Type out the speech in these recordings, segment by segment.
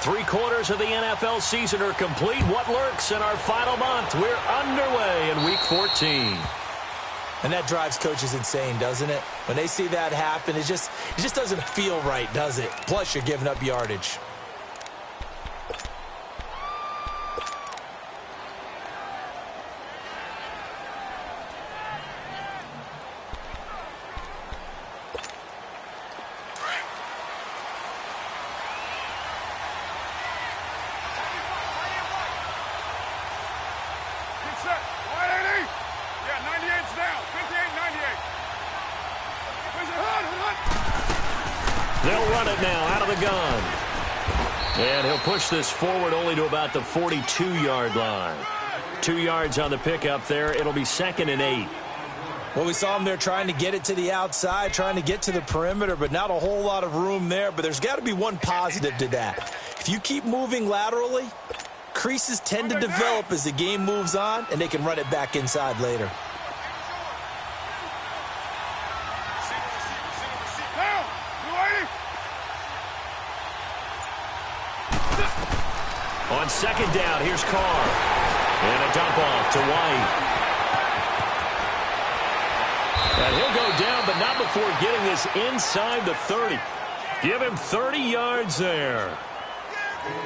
3/4 of the NFL season are complete. What lurks in our final month? We're underway in Week 14. And that drives coaches insane, doesn't it? When they see that happen, it just doesn't feel right, does it? Plus, you're giving up yardage. They'll run it now out of the gun. And he'll push this forward only to about the 42-yard line. 2 yards on the pickup there. It'll be 2nd and 8. Well, we saw him there trying to get it to the outside, trying to get to the perimeter, but not a whole lot of room there. But there's got to be one positive to that. If you keep moving laterally, creases tend to develop as the game moves on, and they can run it back inside later. On 2nd down, here's Carr. And a dump off to White. And he'll go down, but not before getting this inside the 30. Give him 30 yards there.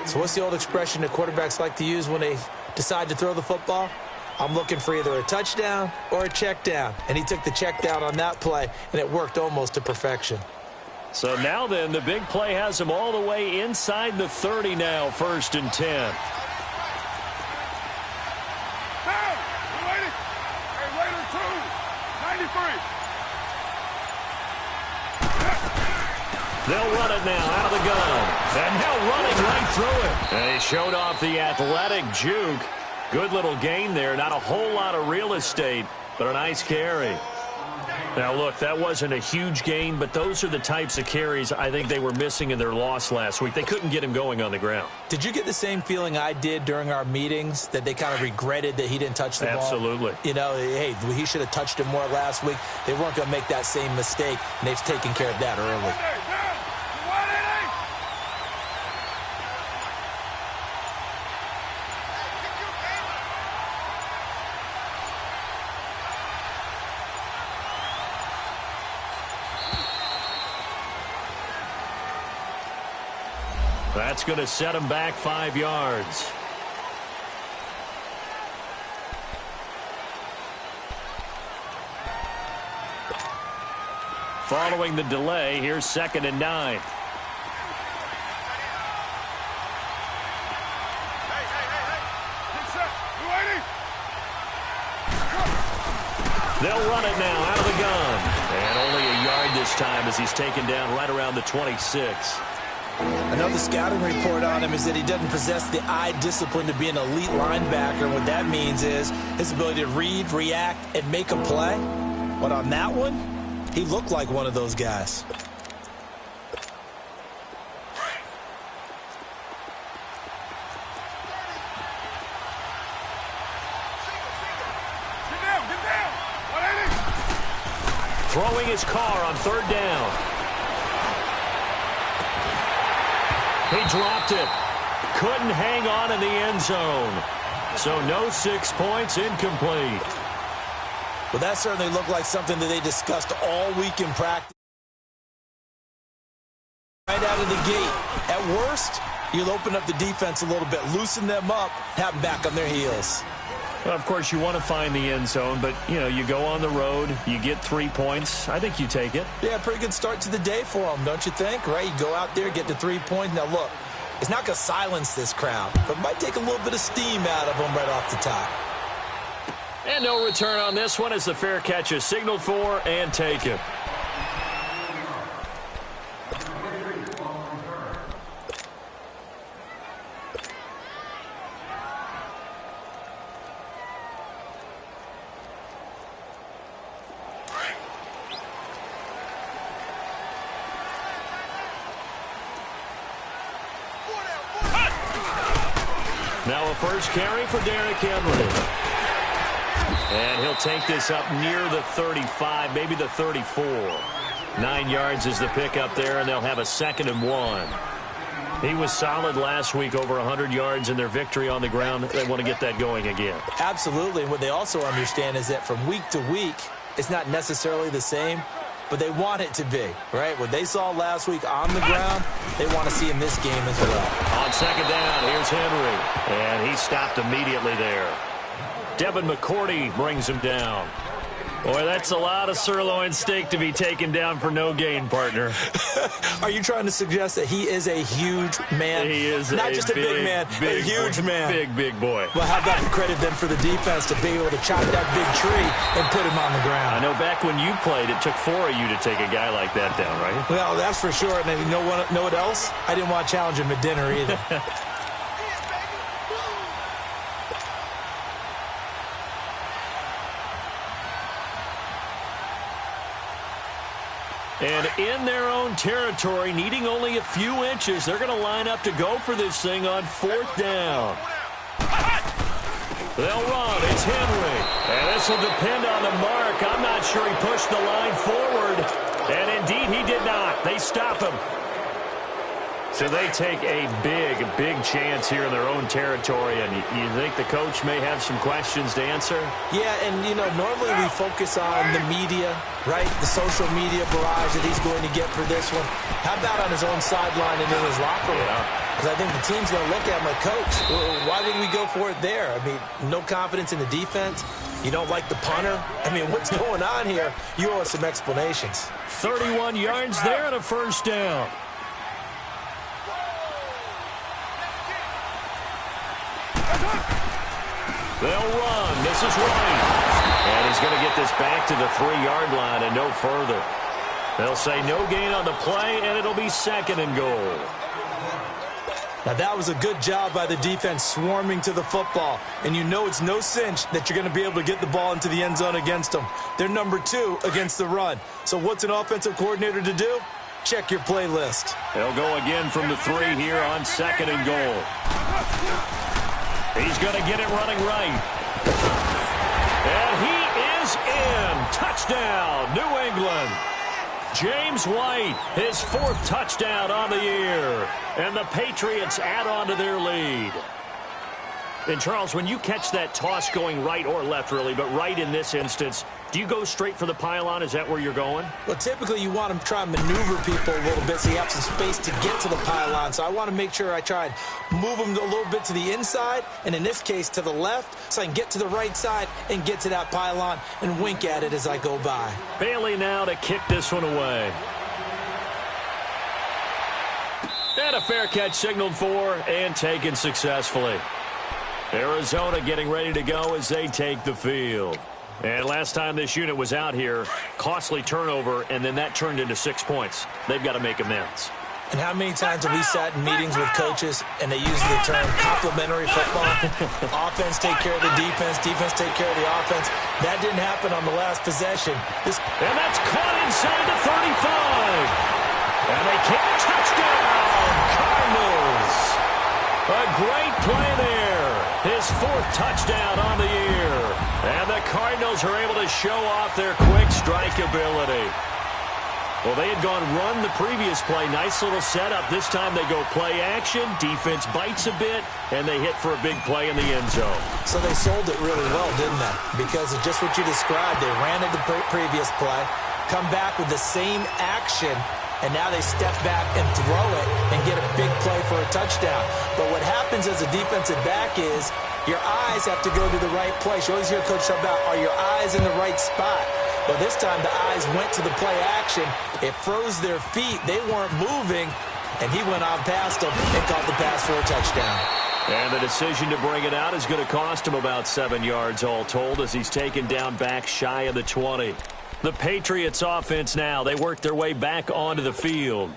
So what's the old expression that quarterbacks like to use when they decide to throw the football? I'm looking for either a touchdown or a check down. And he took the check down on that play, and it worked almost to perfection. So now then, the big play has him all the way inside the 30 now, 1st and 10. They'll run it now out of the gun. And now running right through it. And he showed off the athletic juke. Good little gain there. Not a whole lot of real estate, but a nice carry. Now, look, that wasn't a huge gain, but those are the types of carries I think they were missing in their loss last week. They couldn't get him going on the ground. Did you get the same feeling I did during our meetings, that they kind of regretted that he didn't touch the ball? Absolutely. You know, hey, he should have touched it more last week. They weren't going to make that same mistake, and they've taken care of that early. That's going to set him back 5 yards. Following the delay, here's 2nd and 9. They'll run it now out of the gun. And only a yard this time as he's taken down right around the 26. Another scouting report on him is that he doesn't possess the eye discipline to be an elite linebacker. And what that means is his ability to read, react, and make a play. But on that one, he looked like one of those guys. Throwing his car on 3rd down. He dropped it. Couldn't hang on in the end zone. So no 6 points, incomplete. Well, that certainly looked like something that they discussed all week in practice. Right out of the gate. At worst, you'll open up the defense a little bit, loosen them up, have them back on their heels. Well, of course, you want to find the end zone, but, you know, you go on the road, you get 3 points. I think you take it. Yeah, pretty good start to the day for them, don't you think? Right? You go out there, get the 3 points. Now, look, it's not going to silence this crowd, but it might take a little bit of steam out of them right off the top. And no return on this one as the fair catch is signaled for and taken. Now a first carry for Derrick Henry. And he'll take this up near the 35, maybe the 34. 9 yards is the pickup there, and they'll have a 2nd and 1. He was solid last week, over 100 yards in their victory on the ground. They want to get that going again. Absolutely. And what they also understand is that from week to week, it's not necessarily the same, but they want it to be, right? What they saw last week on the ground, they want to see in this game as well. On second down, here's Henry. And he stopped immediately there. Devin McCourty brings him down. Boy, that's a lot of sirloin steak to be taken down for no gain, partner. Are you trying to suggest that he is a huge man? He is not just a big man, a huge man. Big boy. Well, how about the credit then for the defense to be able to chop that big tree and put him on the ground? I know back when you played, it took 4 of you to take a guy like that down, right? Well, that's for sure. And then you know what else? I didn't want to challenge him at dinner either. And in their own territory, needing only a few inches, they're going to line up to go for this thing on 4th down. They'll run. It's Henry. And this will depend on the mark. I'm not sure he pushed the line forward. And indeed, he did not. They stop him. So they take a big chance here in their own territory. And you think the coach may have some questions to answer? Yeah, and, you know, normally we focus on the media, right? The social media barrage that he's going to get for this one. How about on his own sideline and in his locker room? Because I think the team's going to look at him like, Coach, why would we go for it there? I mean, no confidence in the defense. You don't like the punter? I mean, what's going on here? You owe us some explanations. 31 yards there and a first down. They'll run. This is White. And he's going to get this back to the 3-yard line and no further. They'll say no gain on the play, and it'll be 2nd and goal. Now, that was a good job by the defense swarming to the football. And you know it's no cinch that you're going to be able to get the ball into the end zone against them. They're number 2 against the run. So what's an offensive coordinator to do? Check your playlist. They'll go again from the 3 here on 2nd and goal. He's going to get it running right. And he is in. Touchdown, New England. James White, his 4th touchdown on the year. And the Patriots add on to their lead. And, Charles, when you catch that toss going right or left, really, but right in this instance, do you go straight for the pylon? Is that where you're going? Well, typically you want to try and maneuver people a little bit so you have some space to get to the pylon. So I want to make sure I try and move them a little bit to the inside, and in this case to the left, so I can get to the right side and get to that pylon and wink at it as I go by. Bailey now to kick this one away. And a fair catch signaled for and taken successfully. Arizona getting ready to go as they take the field. And last time this unit was out here, costly turnover, and then that turned into 6 points. They've got to make amends. And how many times have we sat in meetings with coaches and they use the term complementary football? Offense take care of the defense, defense take care of the offense. That didn't happen on the last possession. And that's caught inside the 35. And they kick touchdown, Cardinals. A great play there. His 4th touchdown on the year. And the Cardinals are able to show off their quick strike ability. Well, they had gone run the previous play. Nice little setup. This time they go play action. Defense bites a bit, and they hit for a big play in the end zone. So they sold it really well, didn't they? Because of just what you described. They ran at the previous play, come back with the same action, and now they step back and throw it and get a big play for a touchdown. But what happens as a defensive back is your eyes have to go to the right place. You always hear Coach talk about, are your eyes in the right spot? Well, this time the eyes went to the play action. It froze their feet. They weren't moving, and he went on past them and caught the pass for a touchdown. And the decision to bring it out is going to cost him about 7 yards all told as he's taken down back shy of the 20. The Patriots offense now, they work their way back onto the field.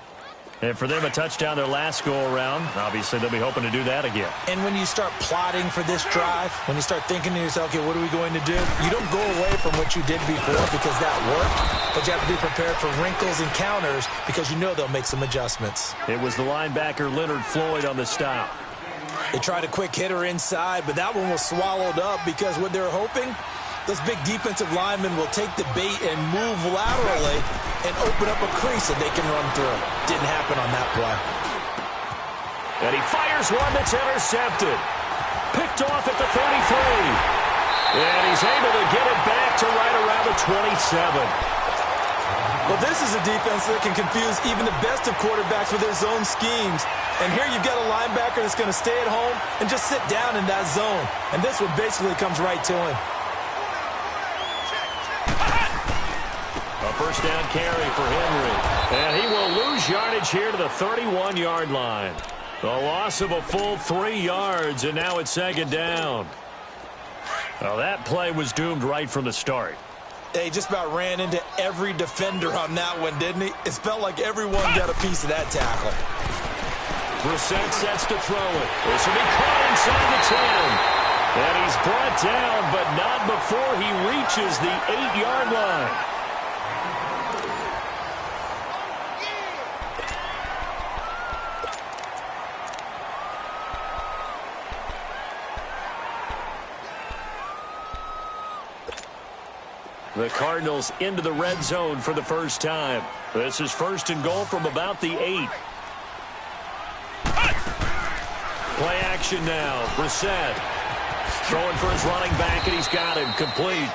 And for them, a touchdown their last go-around. Obviously, they'll be hoping to do that again. And when you start plotting for this drive, when you start thinking to yourself, okay, what are we going to do? You don't go away from what you did before because that worked, but you have to be prepared for wrinkles and counters because you know they'll make some adjustments. It was the linebacker Leonard Floyd on the stop. They tried a quick hitter inside, but that one was swallowed up because what they're hoping, those big defensive linemen will take the bait and move laterally and open up a crease that they can run through. Didn't happen on that play. And he fires one that's intercepted. Picked off at the 33. And he's able to get it back to right around the 27. Well, this is a defense that can confuse even the best of quarterbacks with their zone schemes. And here you've got a linebacker that's going to stay at home and just sit down in that zone. And this one basically comes right to him. A first down carry for Henry. And he will lose yardage here to the 31-yard line. A loss of a full 3 yards, and now it's second down. Well, that play was doomed right from the start. He just about ran into every defender on that one, didn't he? It felt like everyone got a piece of that tackle. Brissett sets to throw it. This will be caught inside the 10. And he's brought down, but not before he reaches the 8-yard line. The Cardinals into the red zone for the first time. This is first and goal from about the 8. Play action now. Brissett throwing for his running back, and he's got him complete.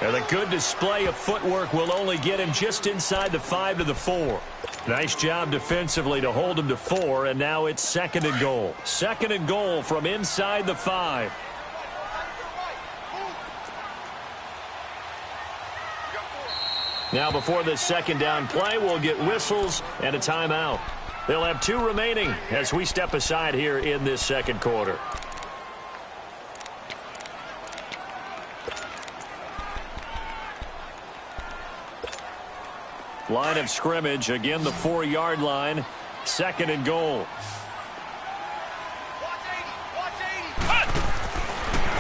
And the good display of footwork will only get him just inside the 5 to the 4. Nice job defensively to hold him to 4, and now it's second and goal. Second and goal from inside the 5. Now before this second down play, we'll get whistles and a timeout. They'll have 2 remaining as we step aside here in this second quarter. Line of scrimmage, again the 4-yard line, second and goal.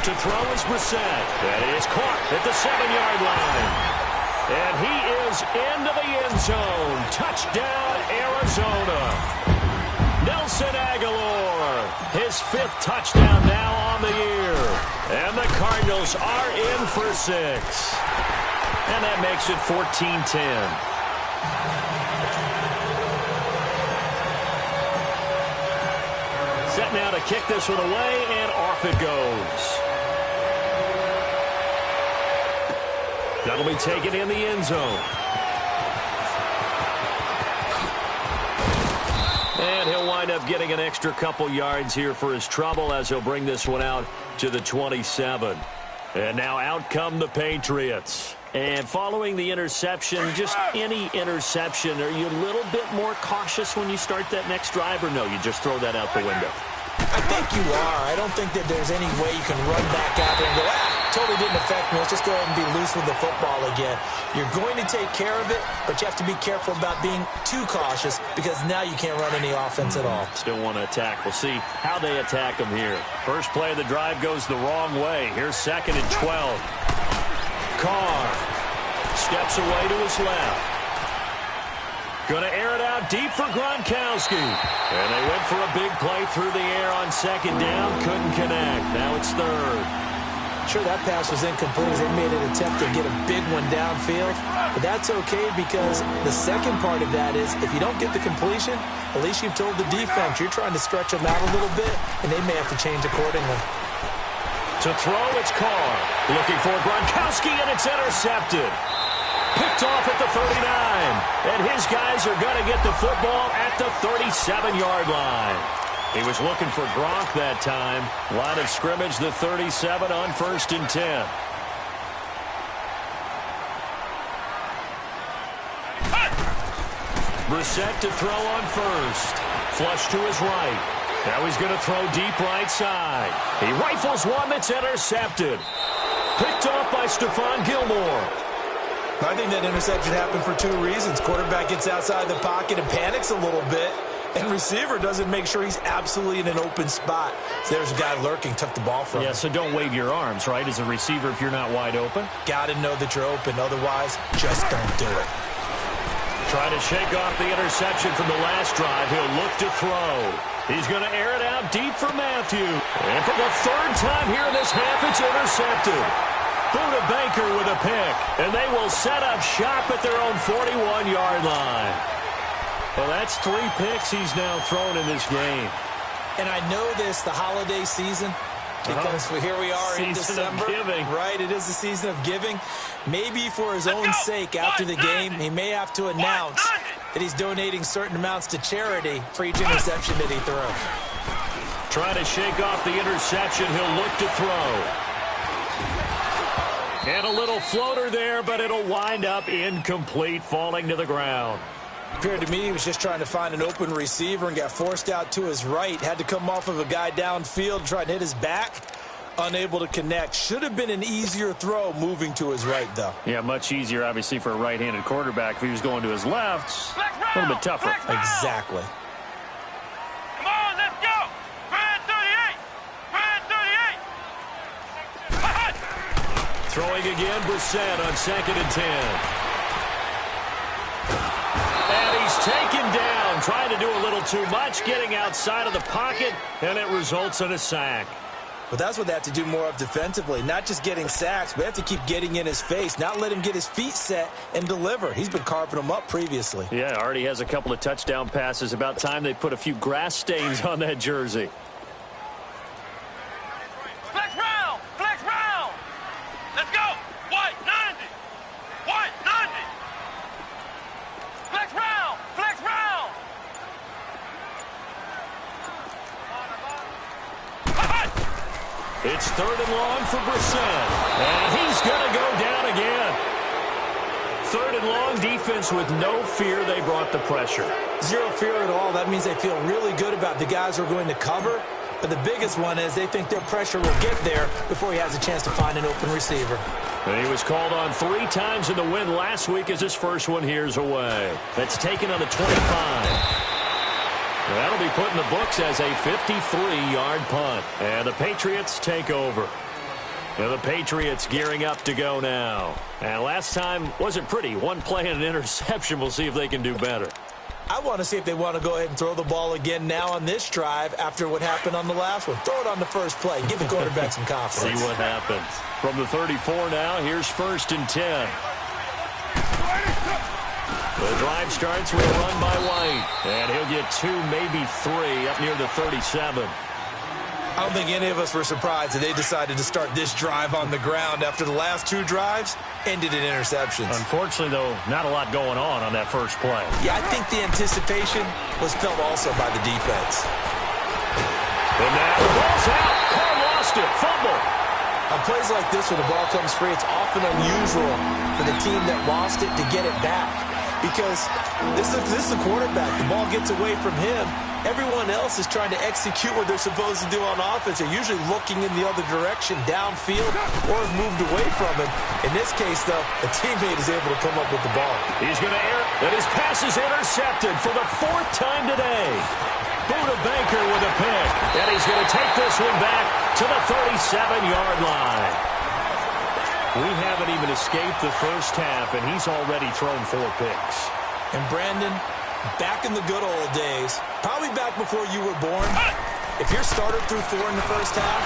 To throw is Brissett. That is caught at the 7-yard line. And he is into the end zone. Touchdown, Arizona. Nelson Aguilar, his 5th touchdown now on the year. And the Cardinals are in for 6. And that makes it 14-10. Set now to kick this one away, and off it goes. That'll be taken in the end zone. And he'll wind up getting an extra couple yards here for his trouble as he'll bring this one out to the 27. And now out come the Patriots. And following the interception, just any interception, are you a little bit more cautious when you start that next drive, or no, you just throw that out the window? I think you are. I don't think that there's any way you can run back out there and go, totally didn't affect me. Let's just go ahead and be loose with the football again. You're going to take care of it, but you have to be careful about being too cautious because now you can't run any offense at all. Still want to attack. We'll see how they attack them here. First play of the drive goes the wrong way. Here's second and 12. Carr steps away to his left. Going to air it out deep for Gronkowski. And they went for a big play through the air on second down. Couldn't connect. Now it's third. Sure, that pass was incomplete as they made an attempt to get a big one downfield. But that's okay because the second part of that is if you don't get the completion, at least you've told the defense you're trying to stretch them out a little bit, and they may have to change accordingly. To throw, it's Carr. Looking for Gronkowski, and it's intercepted. Picked off at the 39. And his guys are going to get the football at the 37-yard line. He was looking for Gronk that time. Line of scrimmage, the 37 on first and 10. Brissett to throw on first. Flush to his right. Now he's going to throw deep right side. He rifles one that's intercepted. Picked off by Stephon Gilmore. I think that interception happened for 2 reasons. Quarterback gets outside the pocket and panics a little bit. And receiver doesn't make sure he's absolutely in an open spot. So there's a guy lurking, took the ball from him. Yeah, so don't wave your arms, right, as a receiver if you're not wide open. Got to know that you're open. Otherwise, just don't do it. Trying to shake off the interception from the last drive. He'll look to throw. He's going to air it out deep for Matthew. And for the 3rd time here in this half, it's intercepted. Buda Baker with a pick. And they will set up shop at their own 41-yard line. Well, that's 3 picks he's now thrown in this game. And I know this, the holiday season, because here we are in December. Season of giving. Right, it is the season of giving. Maybe for his own sake after the game, he may have to announce that he's donating certain amounts to charity for each interception that he throws. Trying to shake off the interception. He'll look to throw. And a little floater there, but it'll wind up incomplete, falling to the ground. Appeared to me he was just trying to find an open receiver and got forced out to his right. Had to come off of a guy downfield, try and hit his back. Unable to connect. Should have been an easier throw moving to his right, though. Yeah, much easier, obviously, for a right-handed quarterback. If he was going to his left, a little bit tougher. Exactly. Come on, let's go! Brand 38! Brand 38! Throwing again, Brissett on 2nd and 10. And he's taken down, trying to do a little too much, getting outside of the pocket, and it results in a sack. But that's what they have to do more of defensively. Not just getting sacks, but they have to keep getting in his face, not let him get his feet set and deliver. He's been carving them up previously. Yeah, already has a couple of touchdown passes. About time they put a few grass stains on that jersey. Flex round! Flex round! Let's go! White 90! White 90! Flex round! Flex round! It's 3rd and long for Brissett. And he's going to go down again. 3rd and long, defense with no fear. They brought the pressure. Zero fear at all. That means they feel really good about the guys who are going to cover. But the biggest one is they think their pressure will get there before he has a chance to find an open receiver. And he was called on 3 times in the win last week as his first one here's away. That's taken on the 25. That'll be put in the books as a 53-yard punt. And the Patriots take over. And the Patriots gearing up to go now. And last time wasn't pretty. One play and an interception. We'll see if they can do better. I want to see if they want to go ahead and throw the ball again now on this drive after what happened on the last one. Throw it on the first play. Give the quarterback some confidence. See what happens. From the 34 now, here's 1st and 10. The drive starts with a run by White. And he'll get 2, maybe 3 up near the 37. I don't think any of us were surprised that they decided to start this drive on the ground after the last 2 drives ended in interceptions. Unfortunately, though, not a lot going on that first play. Yeah, I think the anticipation was felt also by the defense. And now the ball's out. Carr lost it. Fumble. On plays like this where the ball comes free, it's often unusual for the team that lost it to get it back. Because this is the quarterback. The ball gets away from him. Everyone else is trying to execute what they're supposed to do on offense. They're usually looking in the other direction, downfield, or have moved away from him. In this case, though, a teammate is able to come up with the ball. He's going to air it, and his pass is intercepted for the 4th time today. Buda Baker with a pick, and he's going to take this one back to the 37-yard line. We haven't even escaped the first half, and he's already thrown 4 picks. And Brandon, back in the good old days, probably back before you were born, if your starter threw 4 in the first half,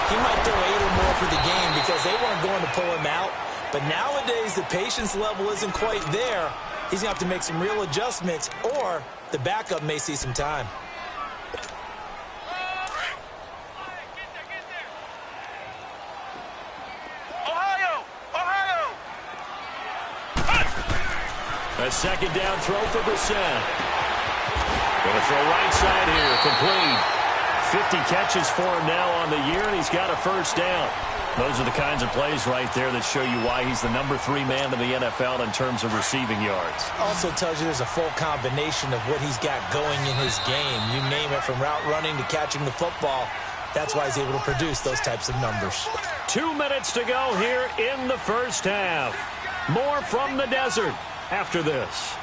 he might throw 8 or more for the game because they weren't going to pull him out. But nowadays, the patience level isn't quite there. He's going to have to make some real adjustments, or the backup may see some time. A 2nd down throw for Brissett. Going to throw right side here, complete. 50 catches for him now on the year, and he's got a 1st down. Those are the kinds of plays right there that show you why he's the number 3 man in the NFL in terms of receiving yards. Also tells you there's a full combination of what he's got going in his game. You name it, from route running to catching the football. That's why he's able to produce those types of numbers. 2 minutes to go here in the first half. More from the desert after this.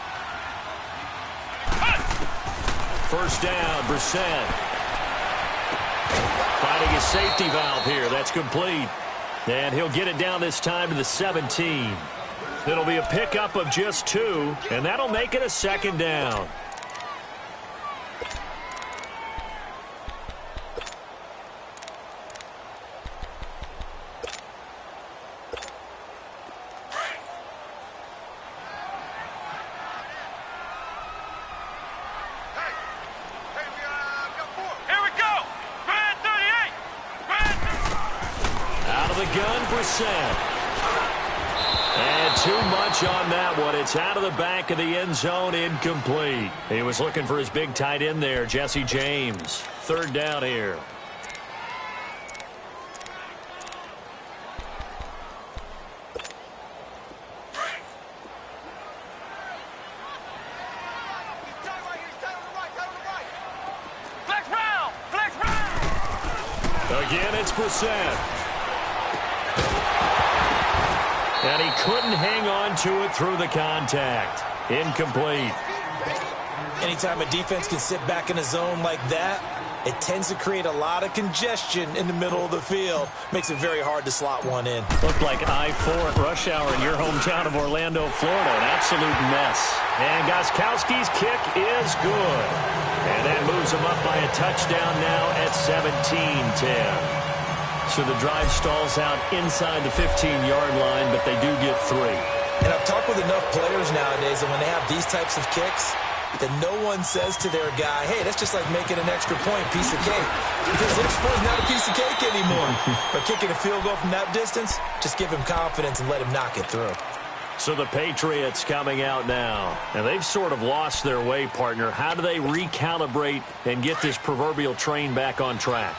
1st down, Brissett. Finding his safety valve here. That's complete. And he'll get it down this time to the 17. It'll be a pickup of just 2, and that'll make it a 2nd down. Here we go! gun, Brissett. And too much on that one. It's out of the back of the end zone, incomplete. He was looking for his big tight end there, Jesse James. Third down here. Again, it's Brissett. And he couldn't hang on to it through the contact. Incomplete. Anytime a defense can sit back in a zone like that, it tends to create a lot of congestion in the middle of the field. Makes it very hard to slot one in. Looked like I-4 at rush hour in your hometown of Orlando, Florida. An absolute mess. And Gostkowski's kick is good. And that moves him up by a touchdown now at 17-10. So the drive stalls out inside the 15-yard line, but they do get 3. And I've talked with enough players nowadays that when they have these types of kicks, that no one says to their guy, hey, that's just like making an extra point, piece of cake. Because the extra point is not a piece of cake anymore. But kicking a field goal from that distance, just give him confidence and let him knock it through. So the Patriots coming out now. And they've sort of lost their way, partner. How do they recalibrate and get this proverbial train back on track?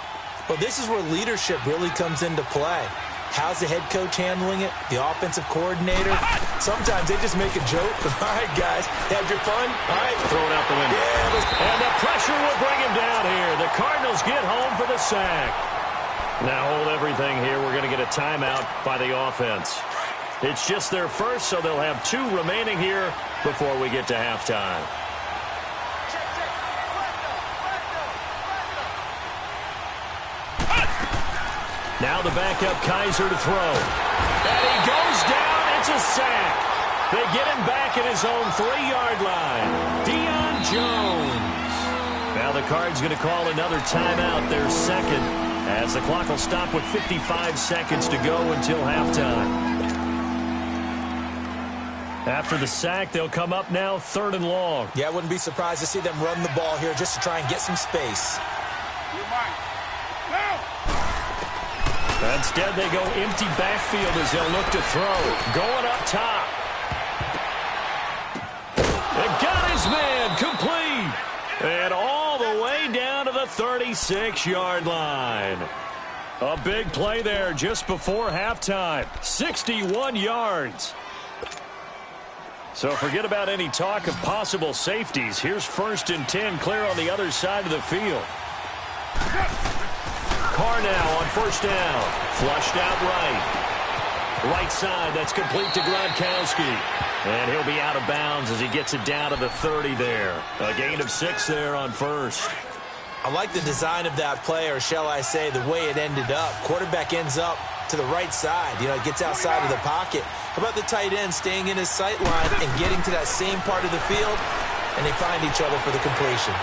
Well, this is where leadership really comes into play. How's the head coach handling it? The offensive coordinator? Sometimes they just make a joke. All right, guys, had your fun? All right. Throw it out the window. Yeah, and the pressure will bring him down here. The Cardinals get home for the sack. Now hold everything here. We're going to get a timeout by the offense. It's just their first, so they'll have 2 remaining here before we get to halftime. Now the backup Kaiser to throw. And he goes down. It's a sack. They get him back at his own 3-yard line. Deion Jones. Now the Cards going to call another timeout, their second, as the clock will stop with 55 seconds to go until halftime. After the sack, they'll come up now 3rd and long. Yeah, I wouldn't be surprised to see them run the ball here just to try and get some space. Instead, they go empty backfield as they'll look to throw. Going up top. They got his man complete. And all the way down to the 36-yard line. A big play there just before halftime. 61 yards. So forget about any talk of possible safeties. Here's 1st and 10 clear on the other side of the field. Carr now on 1st down. Flushed out right. Right side, that's complete to Gronkowski. And he'll be out of bounds as he gets it down to the 30 there. A gain of 6 there on 1st. I like the design of that play, or shall I say the way it ended up. Quarterback ends up to the right side. You know, it gets outside of the pocket. How about the tight end staying in his sight line and getting to that same part of the field, and they find each other for the completion.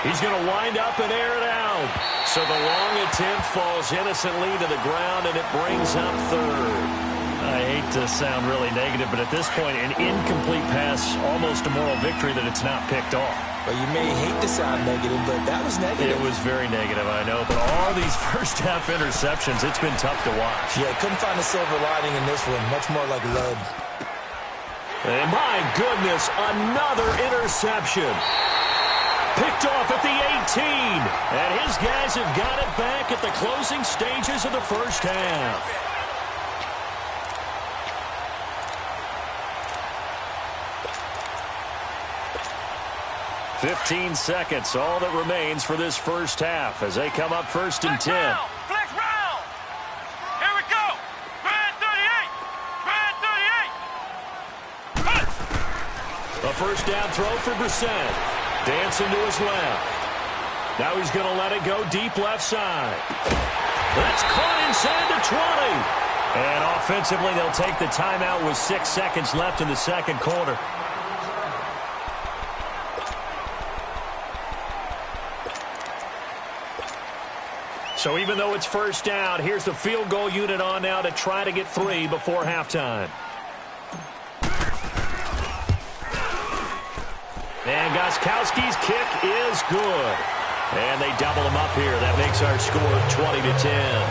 He's going to wind up and air it out. So the long attempt falls innocently to the ground, and it brings up 3rd. I hate to sound really negative, but at this point, an incomplete pass, almost a moral victory that it's not picked off. Well, you may hate to sound negative, but that was negative. It was very negative, I know. But all these first-half interceptions, it's been tough to watch. Yeah, couldn't find a silver lining in this one. Much more like lead. And my goodness, another interception. Picked off at the 18. And his guys have got it back at the closing stages of the first half. "15 seconds, all that remains for this first half as they come up 1st and 10. Flex round. Here we go. Grand 38. Grand 38. A 1st down throw for Brissett. Dancing to his left. Now he's going to let it go deep left side. That's caught inside the 20. And offensively, they'll take the timeout with 6 seconds left in the second quarter. So even though it's 1st down, here's the field goal unit on now to try to get 3 before halftime. And Gostkowski's kick is good. And they double him up here. That makes our score 20-10.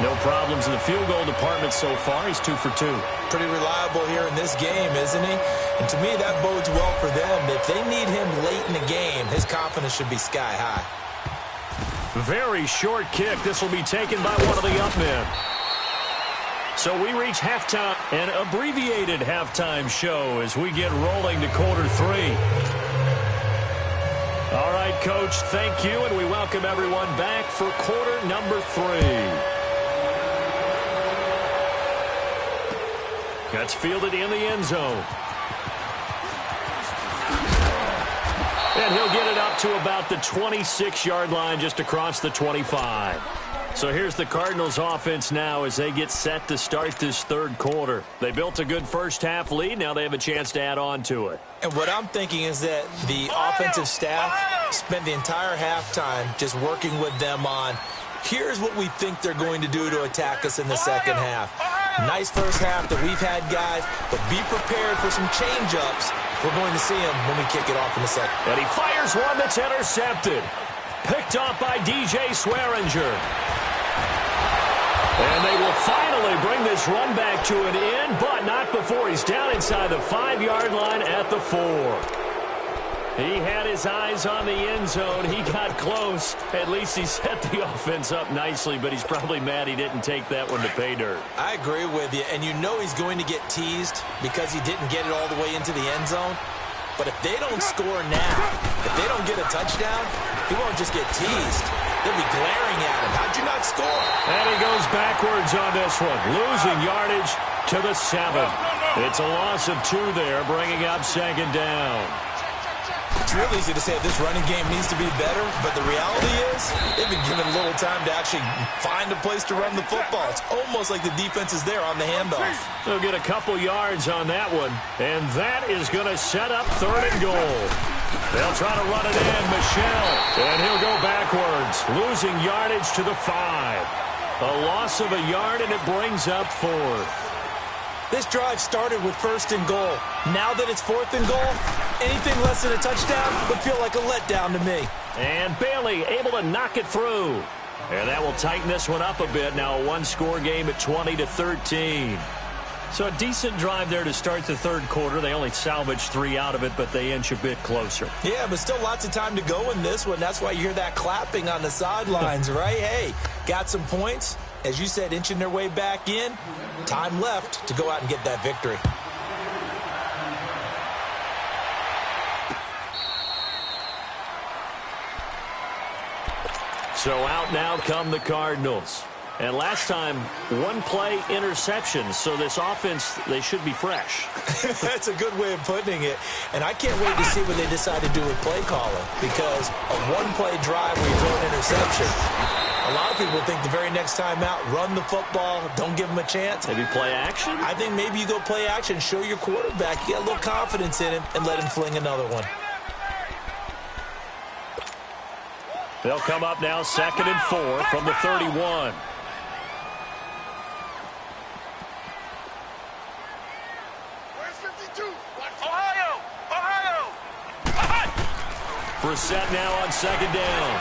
No problems in the field goal department so far. He's 2 for 2. Pretty reliable here in this game, isn't he? And to me, that bodes well for them. If they need him late in the game, his confidence should be sky high. Very short kick. This will be taken by one of the up men. So we reach halftime, an abbreviated halftime show as we get rolling to quarter 3. All right, Coach, thank you, and we welcome everyone back for quarter number 3. That's fielded in the end zone. And he'll get it up to about the 26-yard line, just across the 25. So here's the Cardinals offense now as they get set to start this third quarter. They built a good first half lead. Now they have a chance to add on to it. And what I'm thinking is that the offensive staff spent the entire halftime just working with them on, here's what we think they're going to do to attack us in the second half. Nice first half that we've had, guys, but be prepared for some change-ups. We're going to see them when we kick it off in a second. And he fires one that's intercepted. Picked off by DJ Swearinger. And they will finally bring this run back to an end, but not before he's down inside the 5-yard line at the 4. He had his eyes on the end zone. He got close. At least he set the offense up nicely, but he's probably mad he didn't take that one to pay dirt. I agree with you, and you know he's going to get teased because he didn't get it all the way into the end zone. But if they don't score now, if they don't get a touchdown, he won't just get teased. They'll be glaring at him. How'd you not score? And he goes backwards on this one, losing yardage to the 7. It's a loss of 2 there, bringing up second down. It's real easy to say this running game needs to be better, but the reality is they've been given little time to actually find a place to run the football. It's almost like the defense is there on the handoff. They'll get a couple yards on that one, and that is going to set up 3rd and goal. They'll try to run it in, Michel, and he'll go backwards, losing yardage to the 5. A loss of a yard, and it brings up 4th. This drive started with 1st and goal. Now that it's 4th and goal, anything less than a touchdown would feel like a letdown to me. And Bailey able to knock it through. And that will tighten this one up a bit. Now a 1-score game at 20-13. So a decent drive there to start the third quarter. They only salvaged 3 out of it, but they inch a bit closer. Yeah, but still lots of time to go in this one. That's why you hear that clapping on the sidelines, right? Hey, got some points. As you said, inching their way back in. Time left to go out and get that victory. So out now come the Cardinals. And last time, 1-play interception. So this offense, they should be fresh. That's a good way of putting it. And I can't wait to see what they decide to do with play calling. Because a 1-play drive where you throw an interception, a lot of people think the very next time out, run the football, don't give them a chance. Maybe play action? I think maybe you go play action, show your quarterback, you get a little confidence in him, and let him fling another one. They'll come up now 2nd and 4 from the 31. Brissett now on 2nd down.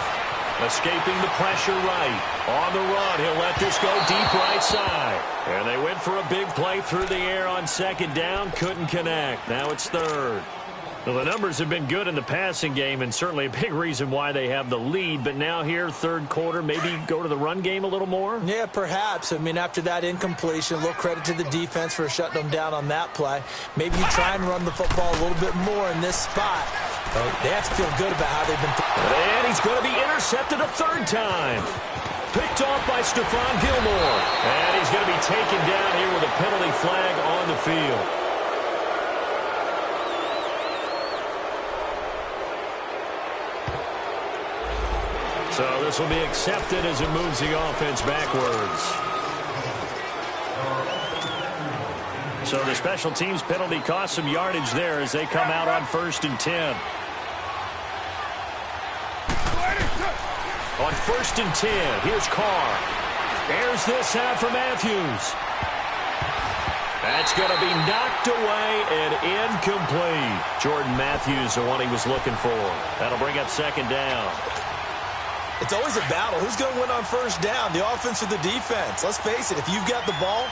Escaping the pressure right. On the run, he'll let this go deep right side. And they went for a big play through the air on 2nd down. Couldn't connect. Now it's 3rd. Well, the numbers have been good in the passing game, and certainly a big reason why they have the lead. But now here, third quarter, maybe go to the run game a little more? Yeah, perhaps. I mean, after that incompletion, a little credit to the defense for shutting them down on that play. Maybe you try and run the football a little bit more in this spot. But they have to feel good about how they've been. And he's going to be intercepted a 3rd time. Picked off by Stephon Gilmore. And he's going to be taken down here with a penalty flag on the field. So this will be accepted as it moves the offense backwards. So the special teams penalty cost some yardage there as they come out on 1st and 10. On 1st and 10, here's Carr. Airs this out for Matthews. That's going to be knocked away and incomplete. Jordan Matthews, the one he was looking for. That'll bring up 2nd down. It's always a battle. Who's going to win on first down, the offense or the defense? Let's face it, if you've got the ball,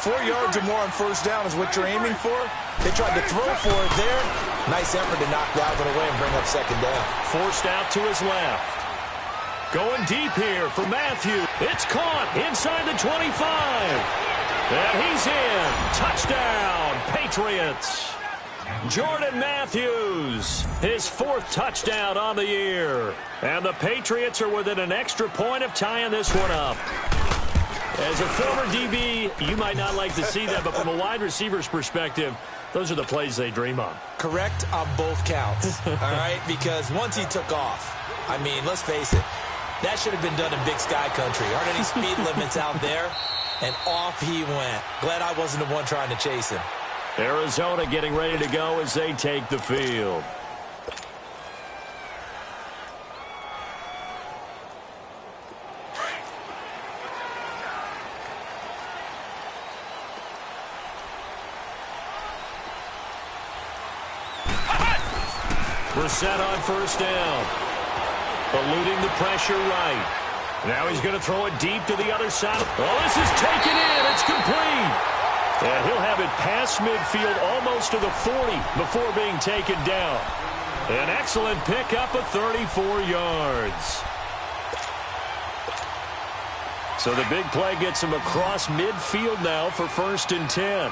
4 yards or more on first down is what you're aiming for. They tried to throw for it there. Nice effort to knock Dalvin away and bring up second down. Forced out to his left. Going deep here for Matthew. It's caught inside the 25. And he's in. Touchdown, Patriots. Jordan Matthews, his 4th touchdown on the year. And the Patriots are within an extra point of tying this one up. As a former DB, you might not like to see that, but from a wide receiver's perspective, those are the plays they dream of. Correct on both counts, all right? Because once he took off, I mean, let's face it, that should have been done in Big Sky Country. Aren't any speed limits out there? And off he went. Glad I wasn't the one trying to chase him. Arizona getting ready to go as they take the field. We're set on first down. Eluding the pressure right. Now he's going to throw it deep to the other side. Oh, this is taken in. It's complete. And he'll have it past midfield almost to the 40 before being taken down. An excellent pickup of 34 yards. So the big play gets him across midfield now for 1st and 10.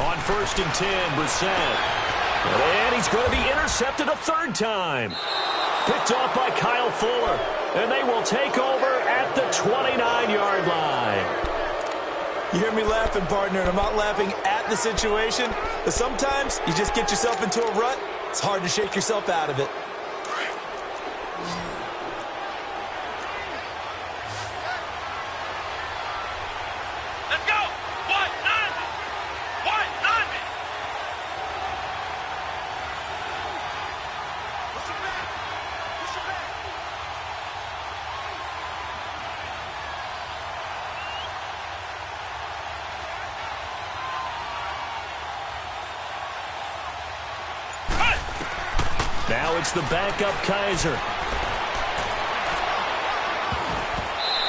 On 1st and 10, Brissett. And he's going to be intercepted a 3rd time. Picked off by Kyle Fuller. And they will take over at the 29-yard line. You hear me laughing, partner, and I'm not laughing at the situation. But sometimes you just get yourself into a rut. It's hard to shake yourself out of it. Let's go. White 90. White 90. Push it back. Push it back. Now it's the backup Kaiser.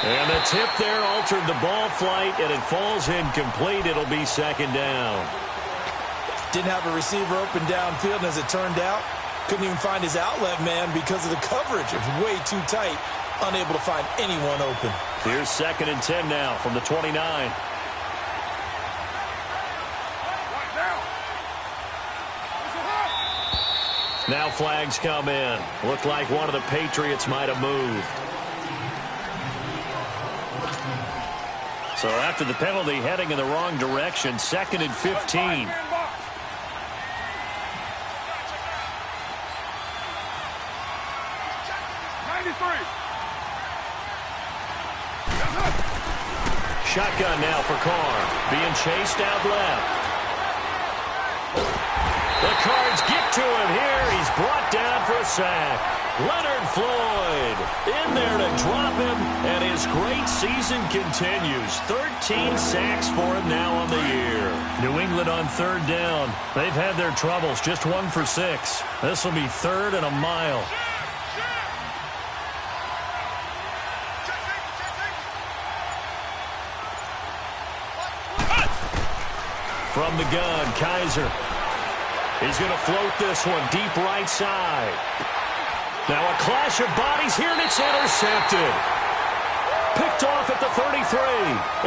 And the tip there altered the ball flight, and it falls incomplete. It'll be 2nd down. Didn't have a receiver open downfield, and as it turned out, couldn't even find his outlet man because of the coverage. It was way too tight, unable to find anyone open. Here's 2nd and 10 now from the 29. Now flags come in. Looked like one of the Patriots might have moved. So after the penalty, heading in the wrong direction, 2nd and 15. 93. Shotgun now for Carr. Being chased out left. The Cards get to him here. He's brought down for a sack. Leonard Floyd in there to drop him, and his great season continues. 13 sacks for him now on the year. New England on 3rd down. They've had their troubles, just 1 for 6. This will be 3rd and a mile. From the gun, Kaiser. He's going to float this one deep right side. Now a clash of bodies here, and it's intercepted. Picked off at the 33.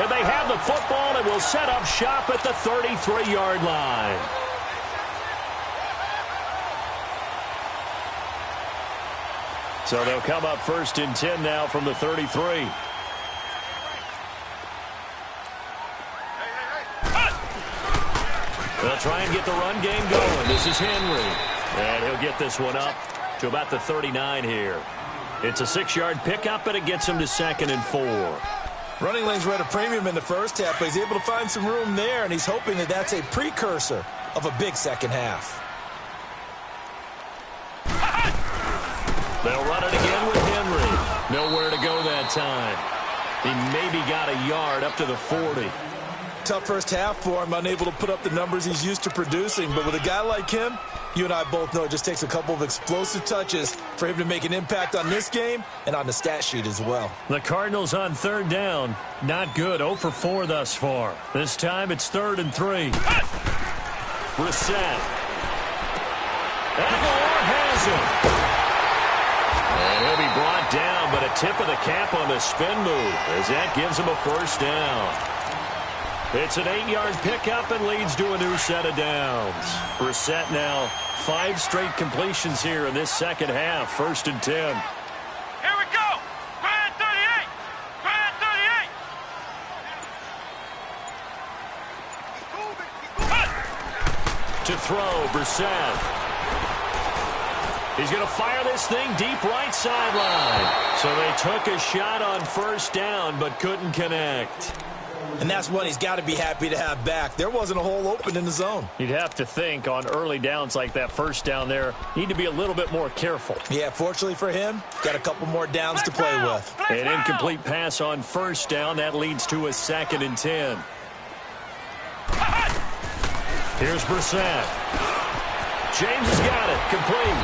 And they have the football and will set up shop at the 33-yard line. So they'll come up 1st and 10 now from the 33. They'll try and get the run game going. This is Henry. And he'll get this one up to about the 39 here. It's a 6-yard pickup, and it gets him to 2nd and 4. Running lanes were at a premium in the first half, but he's able to find some room there, and he's hoping that that's a precursor of a big second half. They'll run it again with Henry. Nowhere to go that time. He maybe got a yard up to the 40. Tough first half for him, unable to put up the numbers he's used to producing. But with a guy like him, you and I both know it just takes a couple of explosive touches for him to make an impact on this game and on the stat sheet as well. The Cardinals on third down. Not good. 0 for 4 thus far. This time it's 3rd and 3. Brissett. Aguilar has him. And he'll be brought down, but a tip of the cap on the spin move as that gives him a first down. It's an 8-yard pickup and leads to a new set of downs. Brissett now 5 straight completions here in this second half. 1st and 10. Here we go. Grand 38. Grand 38. To throw, Brissett. He's going to fire this thing deep right sideline. So they took a shot on first down but couldn't connect. And that's one he's got to be happy to have back. There wasn't a hole open in the zone. You'd have to think on early downs like that first down there, need to be a little bit more careful. Yeah, fortunately for him, got a couple more downs to play with. An incomplete pass on first down. That leads to a 2nd and 10. Here's Brissett. James has got it. Complete.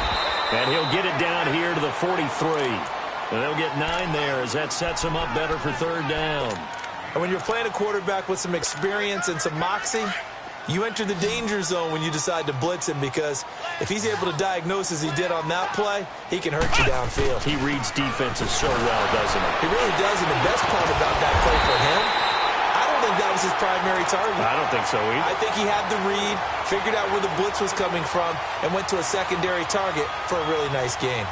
And he'll get it down here to the 43. And they'll get 9 there as that sets him up better for 3rd down. And when you're playing a quarterback with some experience and some moxie, you enter the danger zone when you decide to blitz him, because if he's able to diagnose as he did on that play, he can hurt you downfield. He reads defenses so well, doesn't he? He really does, and the best part about that play for him, I don't think that was his primary target. I don't think so either. I think he had the read, figured out where the blitz was coming from, and went to a secondary target for a really nice gain.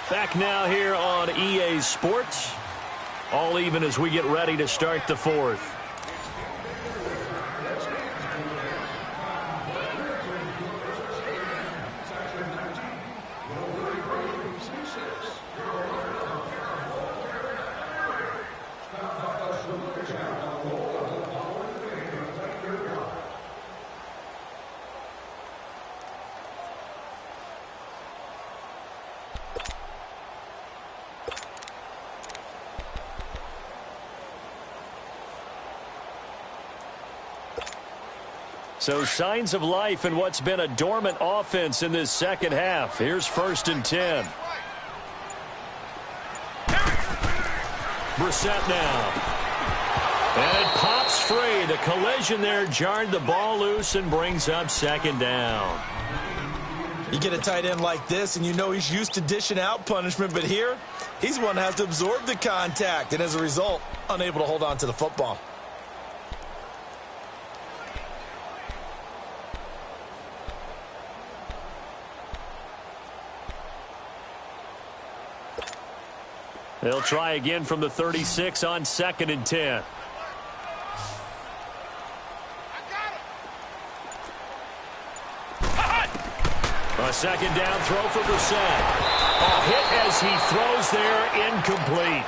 Back now here on EA Sports. All even as we get ready to start the 4th. So signs of life in what's been a dormant offense in this second half. Here's 1st and 10. Brissett now. And it pops free. The collision there jarred the ball loose and brings up 2nd down. You get a tight end like this, and you know he's used to dishing out punishment, but here, he's one that has to absorb the contact, and as a result, unable to hold on to the football. They'll try again from the 36 on 2nd and 10. A 2nd down throw for Brissett. A hit as he throws there, incomplete.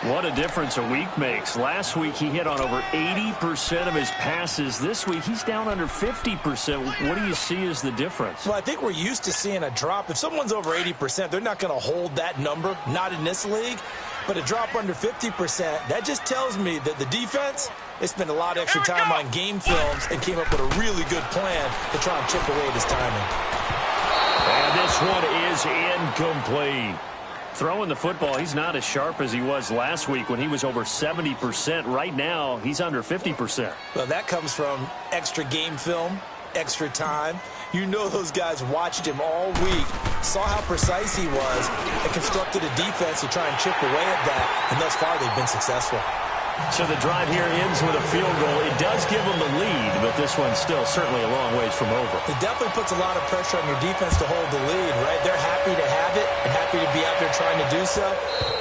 What a difference a week makes. Last week he hit on over 80% of his passes. This week he's down under 50%. What do you see as the difference? Well, I think we're used to seeing a drop. If someone's over 80%, they're not going to hold that number, not in this league. But a drop under 50%, that just tells me that the defense, they spent a lot of extra time on game films and came up with a really good plan to try and chip away at his timing. And this one is incomplete. Throwing the football, he's not as sharp as he was last week when he was over 70%. Right now, he's under 50%. Well, that comes from extra game film, extra time. You know those guys watched him all week, saw how precise he was, and constructed a defense to try and chip away at that, and thus far they've been successful. So the drive here ends with a field goal. It does give them the lead, but this one's still certainly a long ways from over. It definitely puts a lot of pressure on your defense to hold the lead, right? They're happy to have it and happy to be out there trying to do so.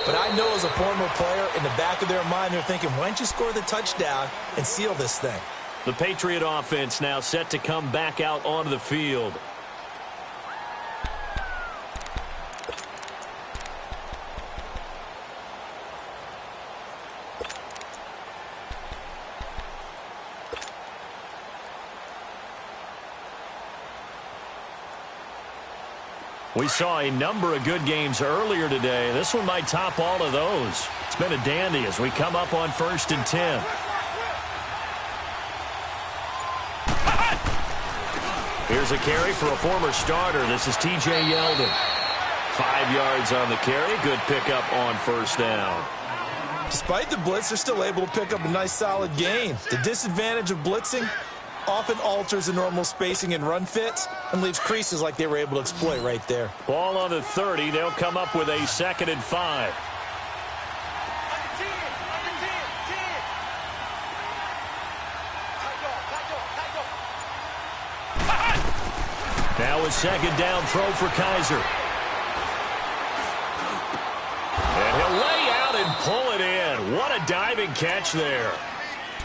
But I know as a former player, in the back of their mind, they're thinking, why don't you score the touchdown and seal this thing? The Patriot offense now set to come back out onto the field. We saw a number of good games earlier today. This one might top all of those. It's been a dandy as we come up on 1st and 10. Here's a carry for a former starter. This is T.J. Yeldon. 5 yards on the carry. Good pickup on 1st down. Despite the blitz, they're still able to pick up a nice, solid gain. The disadvantage of blitzing often alters the normal spacing and run fits and leaves creases like they were able to exploit right there. Ball on the 30. They'll come up with a 2nd and 5. Now a 2nd down throw for Kaiser. And he'll lay out and pull it in. What a diving catch there.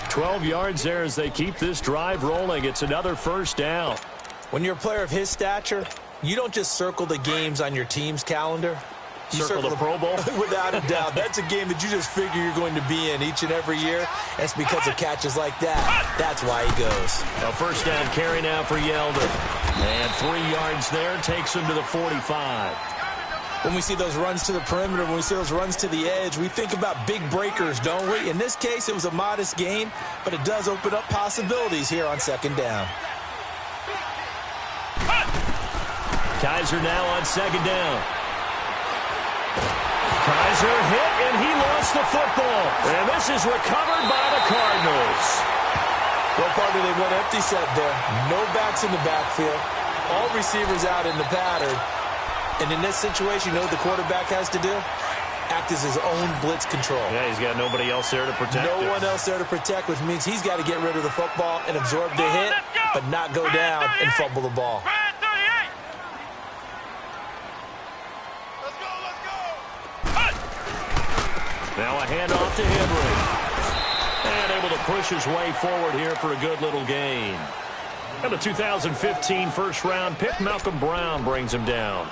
12 yards there as they keep this drive rolling. It's another 1st down. When you're a player of his stature, you don't just circle the games on your team's calendar. You circle the Pro Bowl? Without a doubt. That's a game that you just figure you're going to be in each and every year. That's because of catches like that. That's why he goes. A 1st down carry now for Yeldon. And 3 yards there takes him to the 45. When we see those runs to the perimeter, when we see those runs to the edge, we think about big breakers, don't we? In this case, it was a modest gain, but it does open up possibilities here on 2nd down. Kaiser now on 2nd down. Kaiser hit, and he lost the football. And this is recovered by the Cardinals. Well, partner, they went empty set there. No backs in the backfield. All receivers out in the pattern. And in this situation, you know what the quarterback has to do? Act as his own blitz control. Yeah, he's got nobody else there to protect him. No one else there to protect, which means he's got to get rid of the football and absorb the hit, but not go down and fumble the ball. Now a handoff to Henry. And able to push his way forward here for a good little gain. And the 2015 first-round pick, Malcolm Brown, brings him down.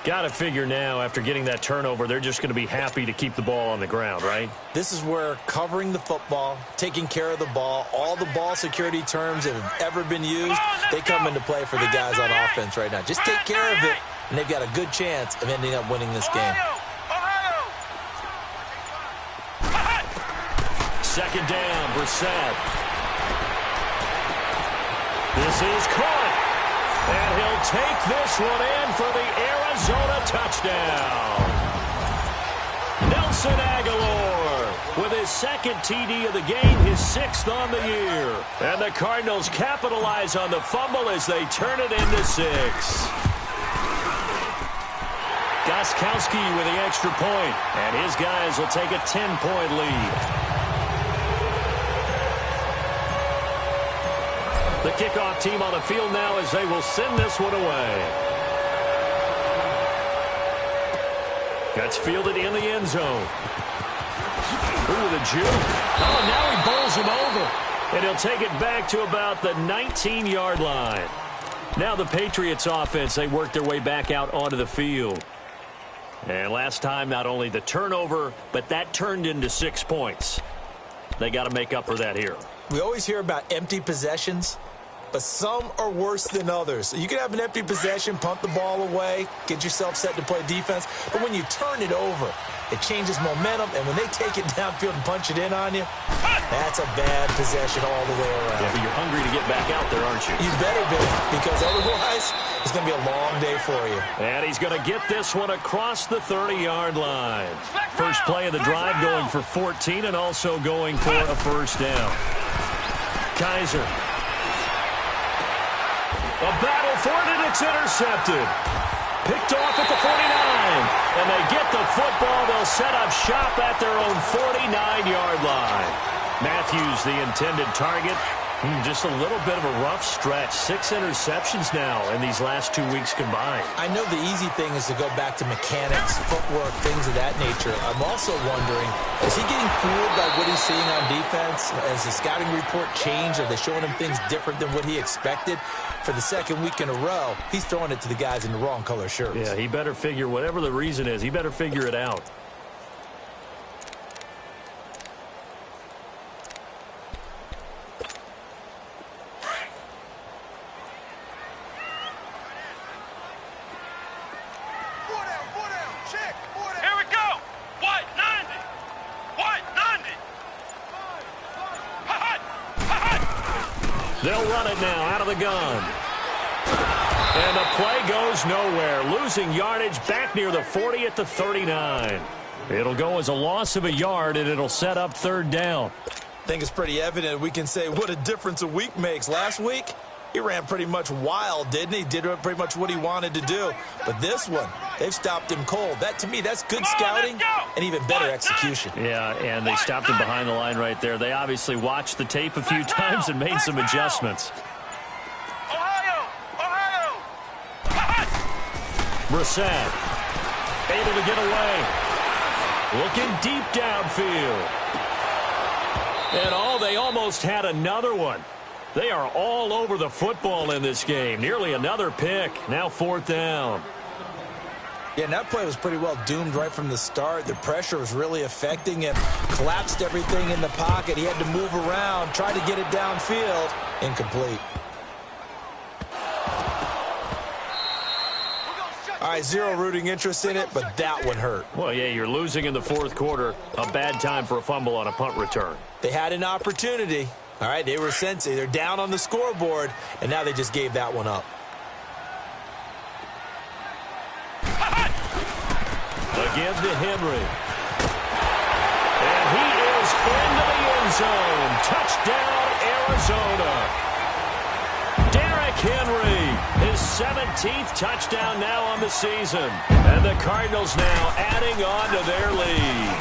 Got to figure now, after getting that turnover, they're just going to be happy to keep the ball on the ground, right? This is where covering the football, taking care of the ball, all the ball security terms that have ever been used, they come into play for the guys on offense right now. Just take care of it, and they've got a good chance of ending up winning this game. 2nd down, Brissett. This is caught. And he'll take this one in for the Arizona touchdown. Nelson Aguilar with his 2nd TD of the game, his 6th on the year. And the Cardinals capitalize on the fumble as they turn it into 6. Gostkowski with the extra point, and his guys will take a 10-point lead. The kickoff team on the field now as they will send this one away. That's fielded in the end zone. Ooh, the juke. Oh, now he bowls him over. And he'll take it back to about the 19-yard line. Now the Patriots offense, they work their way back out onto the field. And last time, not only the turnover, but that turned into 6 points. They got to make up for that here. We always hear about empty possessions, but some are worse than others. You can have an empty possession, punt the ball away, get yourself set to play defense, but when you turn it over, it changes momentum, and when they take it downfield and punch it in on you, that's a bad possession all the way around. Yeah, but you're hungry to get back out there, aren't you? You better be, because otherwise it's going to be a long day for you. And he's going to get this one across the 30-yard line. First play of the drive going for 14 and also going for a 1st down. Kaiser. A battle for it, and it's intercepted. Picked off at the 49. And they get the football. They'll set up shop at their own 49-yard line. Matthews, the intended target. Just a little bit of a rough stretch. 6 interceptions now in these last 2 weeks combined. I know the easy thing is to go back to mechanics, footwork, things of that nature. I'm also wondering, is he getting fooled by what he's seeing on defense? Has the scouting report changed? Are they showing him things different than what he expected? For the second week in a row, he's throwing it to the guys in the wrong color shirts. Yeah, he better figure, whatever the reason is, he better figure it out. They'll run it now out of the gun. And the play goes nowhere. Losing yardage back near the 40 at the 39. It'll go as a loss of a yard, and it'll set up 3rd down. I think it's pretty evident we can say what a difference a week makes. Last week, he ran pretty much wild, didn't he? Did pretty much what he wanted to do. But this one, they've stopped him cold. That, to me, that's good scouting and even better execution. Yeah, and they stopped him behind the line right there. They obviously watched the tape a few times and made some adjustments. Brissett, able to get away. Looking deep downfield. And they almost had another one. They are all over the football in this game. Nearly another pick. Now 4th down. Yeah, and that play was pretty well doomed right from the start. The pressure was really affecting him. Collapsed everything in the pocket. He had to move around, try to get it downfield. Incomplete. All right, zero rooting interest in it, but that one hurt. Well, yeah, you're losing in the 4th quarter. A bad time for a fumble on a punt return. They had an opportunity. All right, they were sensing. They're down on the scoreboard, and now they just gave that one up. Again to Henry. And he is into the end zone. Touchdown, Arizona. Derrick Henry, his 17th touchdown now on the season. And the Cardinals now adding on to their lead.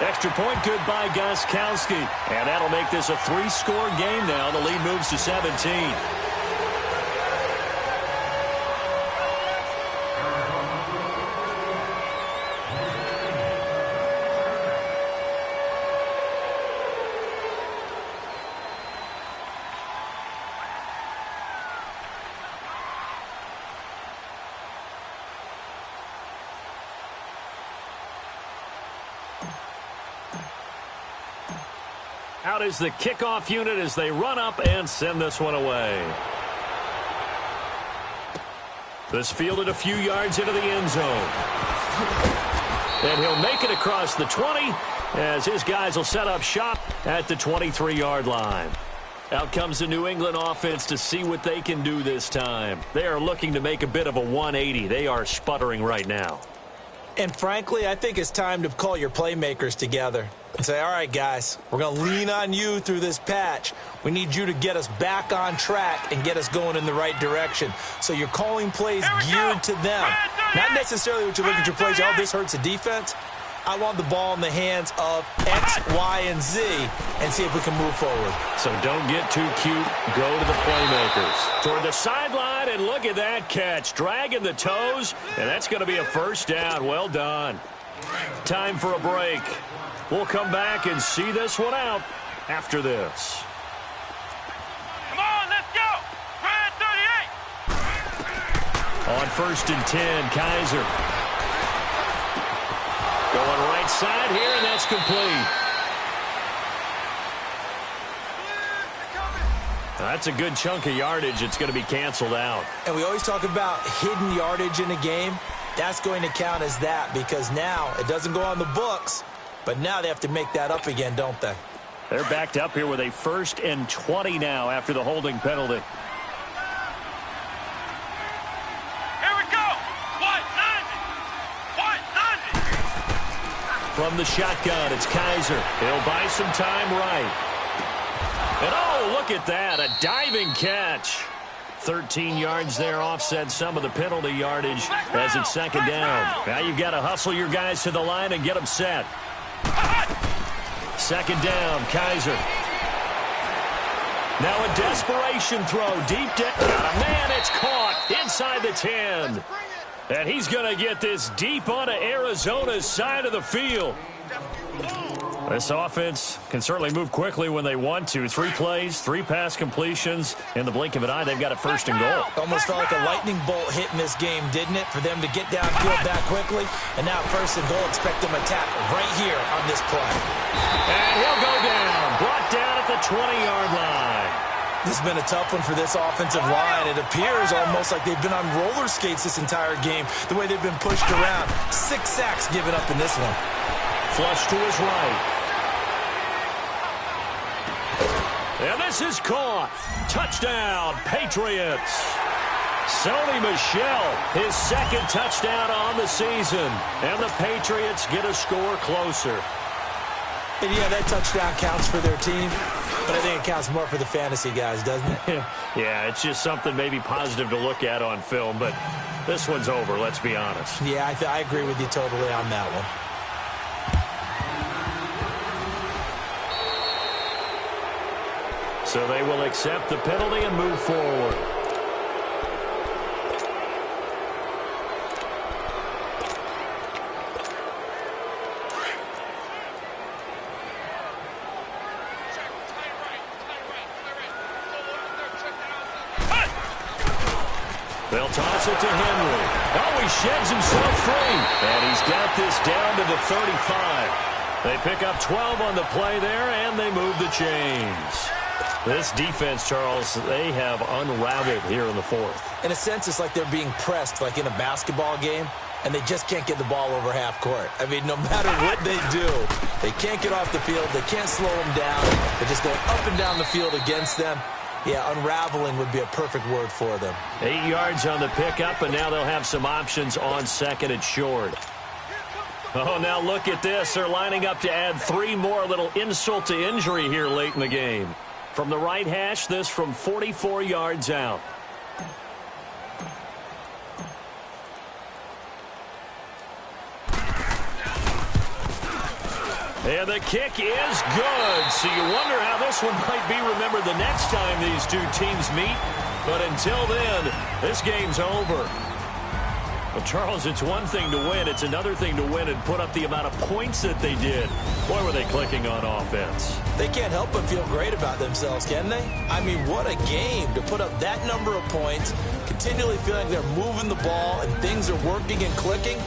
Extra point good by Gostkowski. And that'll make this a 3-score game now. The lead moves to 17. Out is the kickoff unit as they run up and send this one away. This fielded a few yards into the end zone. And he'll make it across the 20 as his guys will set up shop at the 23-yard line. Out comes the New England offense to see what they can do this time. They are looking to make a bit of a 180. They are sputtering right now. And frankly, I think it's time to call your playmakers together and say, all right, guys, we're going to lean on you through this patch. We need you to get us back on track and get us going in the right direction. So you're calling plays geared to them. Not necessarily what you look at your plays, oh, this hurts the defense. I want the ball in the hands of X, Y, and Z and see if we can move forward. So don't get too cute. Go to the playmakers. Toward the sideline, and look at that catch. Dragging the toes, and that's going to be a 1st down. Well done. Time for a break. We'll come back and see this one out after this. Come on, let's go. Ryan 38. On 1st and 10, Kaiser. Going right side here, and that's complete. That's a good chunk of yardage. It's going to be canceled out. And we always talk about hidden yardage in a game. That's going to count as that because now it doesn't go on the books, but now they have to make that up again, don't they? They're backed up here with a 1st and 20 now after the holding penalty. From the shotgun, it's Kaiser. He'll buy some time right. And oh, look at that, a diving catch. 13 yards there, offset some of the penalty yardage as it's second down. Now you've got to hustle your guys to the line and get them set. Second down, Kaiser. Now a desperation throw deep down. Got a man, it's caught inside the 10. And he's going to get this deep onto Arizona's side of the field. This offense can certainly move quickly when they want to. 3 plays, 3 pass completions. In the blink of an eye, they've got it first and goal. Almost felt like a lightning bolt hit in this game, didn't it? For them to get downfield that quickly. And now first and goal, expect them to tackle right here on this play. And he'll go down. Brought down at the 20-yard line. This has been a tough one for this offensive line. It appears almost like they've been on roller skates this entire game, the way they've been pushed around. 6 sacks given up in this one. Flush to his right. And this is caught. Touchdown, Patriots. Sony Michel, his second touchdown on the season. And the Patriots get a score closer. And yeah, that touchdown counts for their team, but I think it counts more for the fantasy guys, doesn't it? Yeah, it's just something maybe positive to look at on film, but this one's over, let's be honest. Yeah, I agree with you totally on that one. So they will accept the penalty and move forward. They'll toss it to Henry. Oh, he sheds himself free. And he's got this down to the 35. They pick up 12 on the play there, and they move the chains. This defense, Charles, they have unraveled here in the fourth. In a sense, it's like they're being pressed like in a basketball game, and they just can't get the ball over half court. I mean, no matter what they do, they can't get off the field. They can't slow them down. They're just going up and down the field against them. Yeah, unraveling would be a perfect word for them. 8 yards on the pickup, and now they'll have some options on second and short. Oh, now look at this. They're lining up to add 3 more, little insult to injury here late in the game. From the right hash, this from 44 yards out. And the kick is good. So you wonder how this one might be remembered the next time these two teams meet. But until then, this game's over. Well, Charles, it's one thing to win. It's another thing to win and put up the amount of points that they did. Boy, were they clicking on offense. They can't help but feel great about themselves, can they? I mean, what a game to put up that number of points, continually feeling like they're moving the ball and things are working and clicking.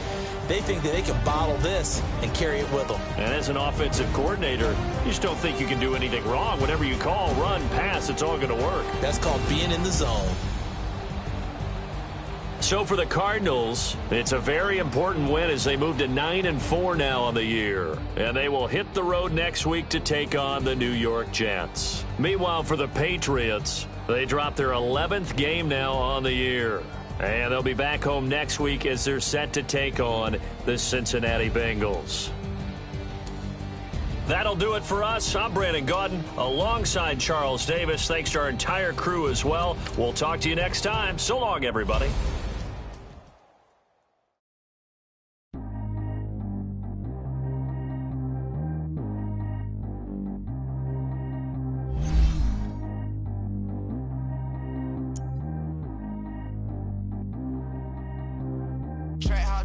They think that they can bottle this and carry it with them. And as an offensive coordinator, you just don't think you can do anything wrong. Whatever you call, run, pass, it's all going to work. That's called being in the zone. So for the Cardinals, it's a very important win as they move to 9-4 now on the year. And they will hit the road next week to take on the New York Jets. Meanwhile, for the Patriots, they drop their 11th game now on the year. And they'll be back home next week as they're set to take on the Cincinnati Bengals. That'll do it for us. I'm Brandon Gaudin alongside Charles Davis. Thanks to our entire crew as well. We'll talk to you next time. So long, everybody.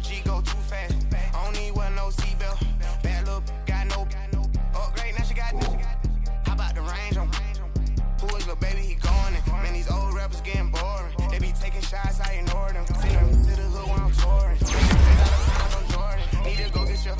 G go too fast. I don't need one, no seatbelt. Bad look, got no upgrade. Now she got. How about the range on? Who is little baby? He going in. Man, these old rappers getting boring. They be taking shots, I ignore them. See them to the hood while I'm touring. Need to go get your.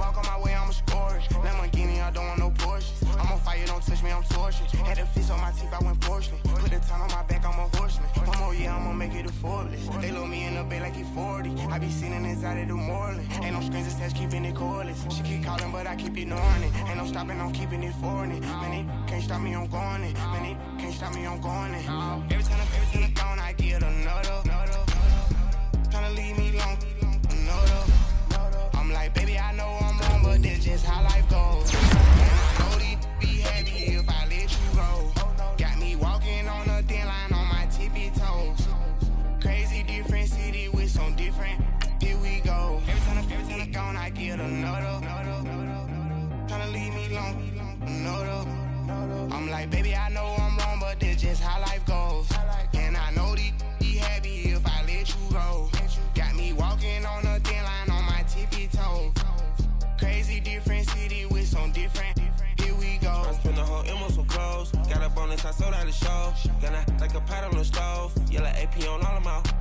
Walk on my way, I'ma score it. Lamborghini, I don't want no Porsches. I'm on fire, don't touch me, I'm tortured. Had the fish on my teeth, I went porcelain. Put the time on my back, I'm a horseman. One more year, I'ma make it a Forbes. They load me in the bay like he 40. I be sitting inside of the Moreland. Ain't no screens attached, keeping it cordless. She keep calling, but I keep ignoring it. Ain't no stopping, I'm keeping it for it. Man, they can't stop me, I'm going it. Man, they can't stop me, I'm going it. Every time I'm gone, I get another. Tryna leave me long, another. I'm like, baby, I know I'm wrong, but that's just how life goes. And I know these be happy if I let you go. Got me walking on a thin line on my show. Gonna like a pot on the stove. Yellow AP on all of them out.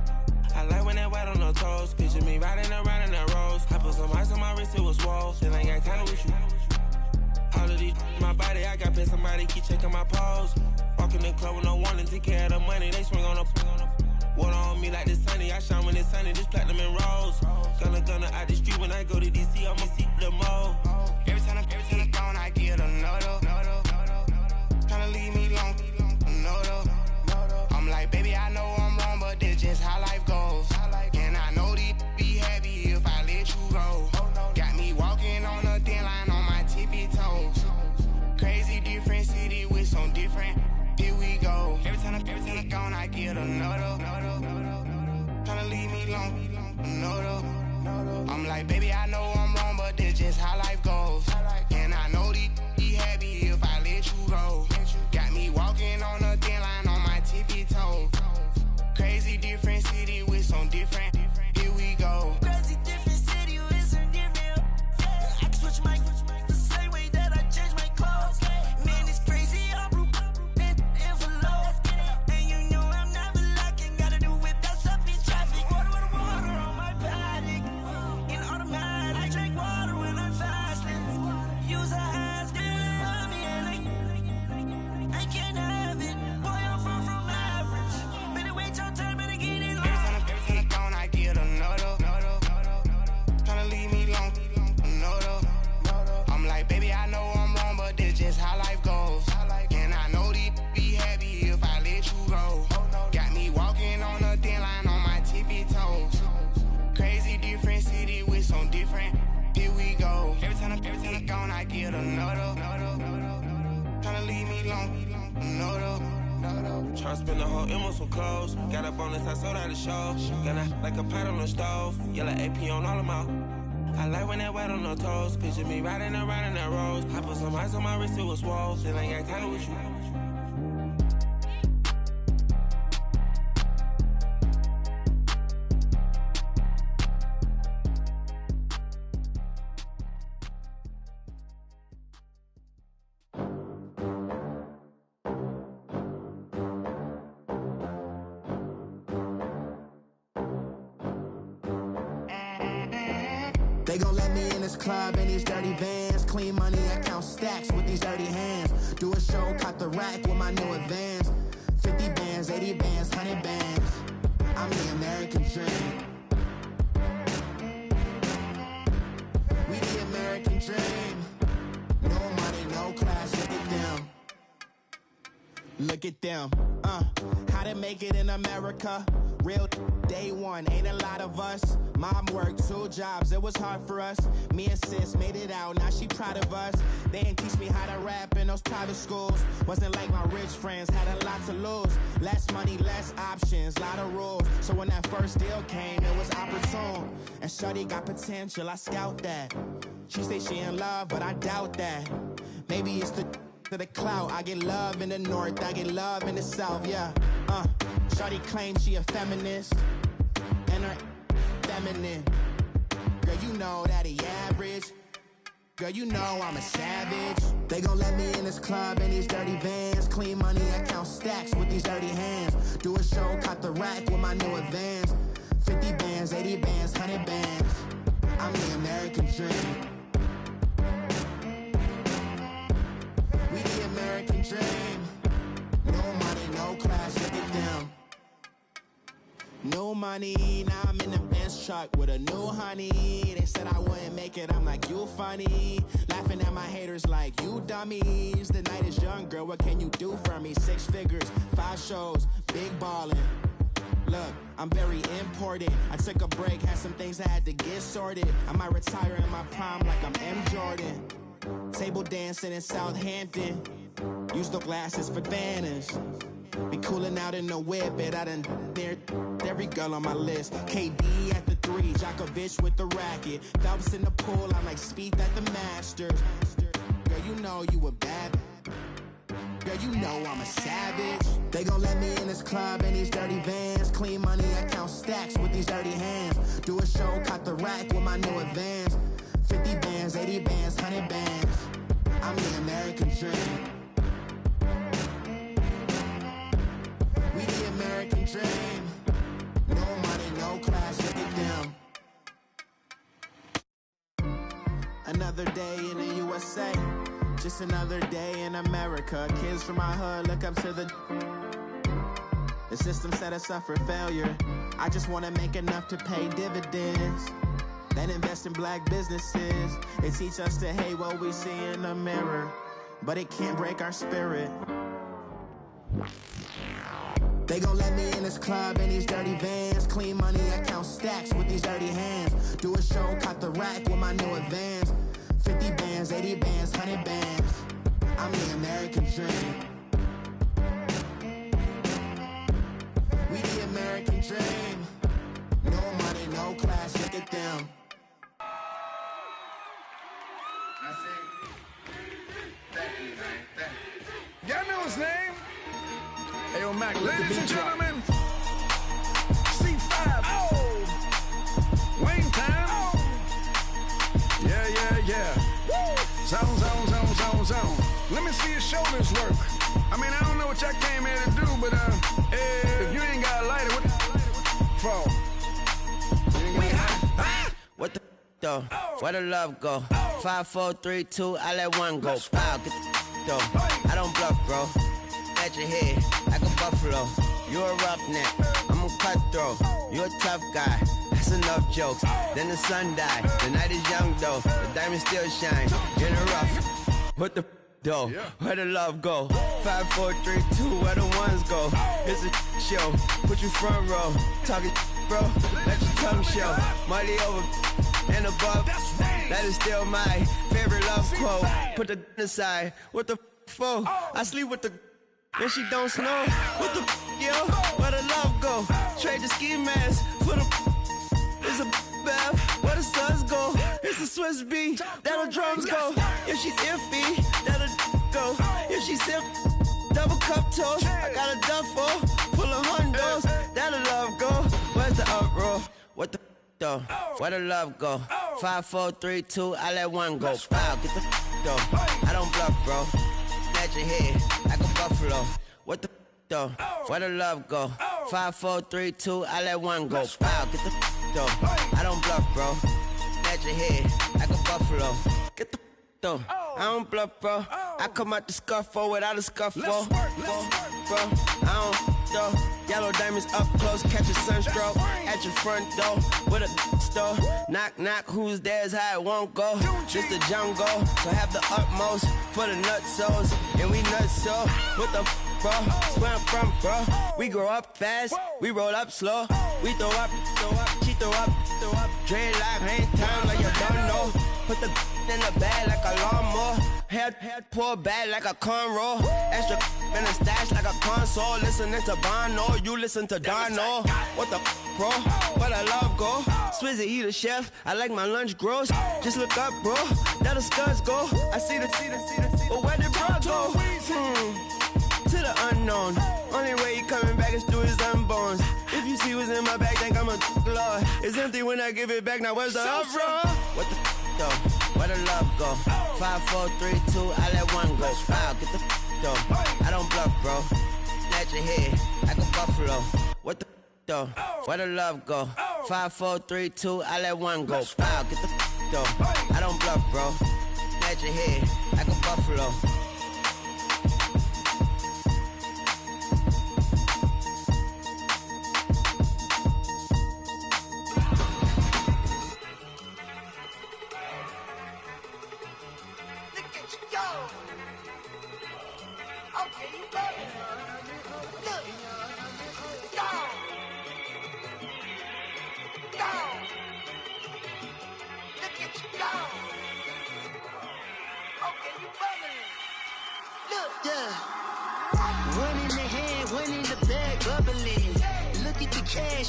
I like when that white on the toes. Picture me riding around in that rose. I put some ice on my wrist, it was swole. Still ain't got time with you. All of these my body, I got pissed. Somebody keep checking my pose. Walking in the club with no warning, take care of the money. They swing on the water on me like the sunny. I shine when it's sunny, this platinum and rose. Gonna out the street when I go to DC, I'ma see the mo. Every time I'm gone, I get another. Tryna leave me alone, another. I'm like, baby, I know I'm wrong, but that's just how life goes. And I know these be happy if I let you go. Got me walking on a thin line on my tippy toes. Crazy different city with some different. Here we go. Every time I'm gone, I get another. Tryna leave me alone, another. I'm like, baby, I know I'm wrong, but that's just how life goes. And I know these be happy if I let you go. Got me walking on a thin line on my tippy toes. Crazy different city with some different. Here we go. Crazy different city with some different. I can switch my the same way that I change my clothes. Man, it's crazy. I'm blue and envelope. And you know I'm never lacking. Gotta do it. That's up in traffic. Water on my paddock. In automatic. I drink water when I'm fasting. Use a hands, get on me, and I can't have it. Boy, I'm far from average. Better wait your turn, better get it long. Every time I'm gone, I get another. Tryna leave me alone, another. I'm like, baby, I know I'm wrong, but that's just how life goes. And I know these be happy if I let you go. Got me walking on a thin line on my tippy toes. Crazy different city with some different. Here we go. Every time I'm gone, I get another. Tryna leave me alone, another. Tryna spend the whole M on some clothes. Got a bonus, I sold out the show. Gonna like a pot on the stove. Yellow AP on all of them out. I like when that white on the toes. Picture me riding around in that rose. I put some ice on my wrist, it was swole. Still ain't got time with you. They gon' let me in this club in these dirty vans. Clean money, I count stacks with these dirty hands. Do a show, caught the rack with my new advance. 50 bands, 80 bands, 100 bands. I'm the American dream. We the American dream. No money, no class, look at them. Look at them, how to make it in America. Real day one, ain't a lot of us. Mom worked 2 jobs, it was hard for us. Me and sis made it out, now she proud of us. They didn't teach me how to rap in those private schools. Wasn't like my rich friends, had a lot to lose. Less money, less options, lot of rules. So when that first deal came, it was opportune. And shorty got potential, I scout that. She say she in love, but I doubt that. Maybe it's the clout. I get love in the north, I get love in the south, yeah. Shorty claims she a feminist, and her feminine. Girl, you know that he average. Girl, you know I'm a savage. They gon' let me in this club in these dirty vans. Clean money, I count stacks with these dirty hands. Do a show, caught the rack with my new advance. 50 bands, 80 bands, 100 bands. I'm the American dream. We the American dream. No money, no class, look at them. No money, now I'm in the Benz truck with a new honey. They said I wouldn't make it, I'm like, you funny. Laughing at my haters like, you dummies. The night is young, girl, what can you do for me? 6 figures, 5 shows, big ballin'. Look, I'm very important. I took a break, had some things I had to get sorted. I might retire in my prime like I'm M. Jordan. Table dancing in Southampton. Use the glasses for Vannas. Be cooling out in the whip, but I done there every girl on my list. KD at the 3, Djokovic with the racket. Phelps in the pool, I'm like Speed at the Masters. Girl, you know you a bad. Girl, you know I'm a savage. They gon' let me in this club in these dirty vans. Clean money, I count stacks with these dirty hands. Do a show, caught the rack with my new advance. 50 bands, 80 bands, 100 bands. I'm the American dream. another day in the USA. Just another day in America. Kids from my hood look up to the system set us up for failure. I just want to make enough to pay dividends. Then invest in black businesses. They teach us to hate what we see in the mirror, but it can't break our spirit. They gon' let me in this club in these dirty vans. Clean money, I count stacks with these dirty hands. Do a show, cut the rack with my new advance. 50 bands, 80 bands, 100 bands. I'm the American dream. We the American dream. No money, no class, look at them. Y'all know his name? Hey, yo, Mac, ladies and gentlemen, C5, Wayne time. Yeah. Zone. Let me see your shoulders work. I mean, I don't know what y'all came here to do, but if you ain't got a lighter, what for? We hot. What the though? Where the love go? 5, 4, 3, 2, I let one go. Wow, get the though. I don't bluff, bro. At your head, like a buffalo. You a roughneck, I'm a cutthroat. You a tough guy, that's enough jokes. Then the sun died, the night is young though. The diamonds still shine, in the rough. What the though? Where the love go? 5, 4, 3, 2, where the ones go? It's a show, put you front row. Talking bro, let your tongue show. Money over and above, that is still my favorite love quote. Put the aside, what the for? I sleep with the and she don't snow. What the yo? Where the love go? Trade the ski mask for the it's a bath. Where the suns go? It's a Swiss beat. That'll drums go. If she's iffy, that'll go. If she's simp, double cup toast. I got a duffel full of hundos. That'll love go. Where's the uproar? What the though? Where the love go? 5, 4, 3, 2, I let one go. Wow, get the though. I don't bluff, bro. At your head, like a buffalo. What the though? Where the love go? 5, 4, 3, 2, I let one go. Wow, get the though. I don't bluff, bro. At your head, like a buffalo. Get the though. I don't bluff, bro. I come out the scuffle without a scuffle. Bro, I don't though. Yellow diamonds up close, catch a sunstroke. At your front door, with a store. Knock, knock, who's there's how it won't go. Just the jungle, so have the utmost for the nutsos. And we nuts so, what the bro? Where I'm from, bro. We grow up fast, we roll up slow. We throw up, she throw up. Dreadlock, hang time like you don't know. Put the in the bag like a lawnmower. Head pull back like a cornrow. Extra in the stash like a console. Listening to Bono, you listen to Dono. What the bro? Where the love go? Swizzy, he the chef. I like my lunch gross. Just look up, bro. That'll scuds go. I see the. But where did bro go? To the unknown. Only way he coming back is through his unborns. If you see what's in my bag, think I'm a lord. It's empty when I give it back. Now where's the uproar? What the though? Where the love go? 5, 4, 3, 2, I let one go. Wow, get the though. I don't bluff, bro. At your head, like a buffalo. What the though? Where the love go? 5, 4, 3, 2, I let one go. Wow, get the though. I don't bluff, bro. At your head, like a buffalo.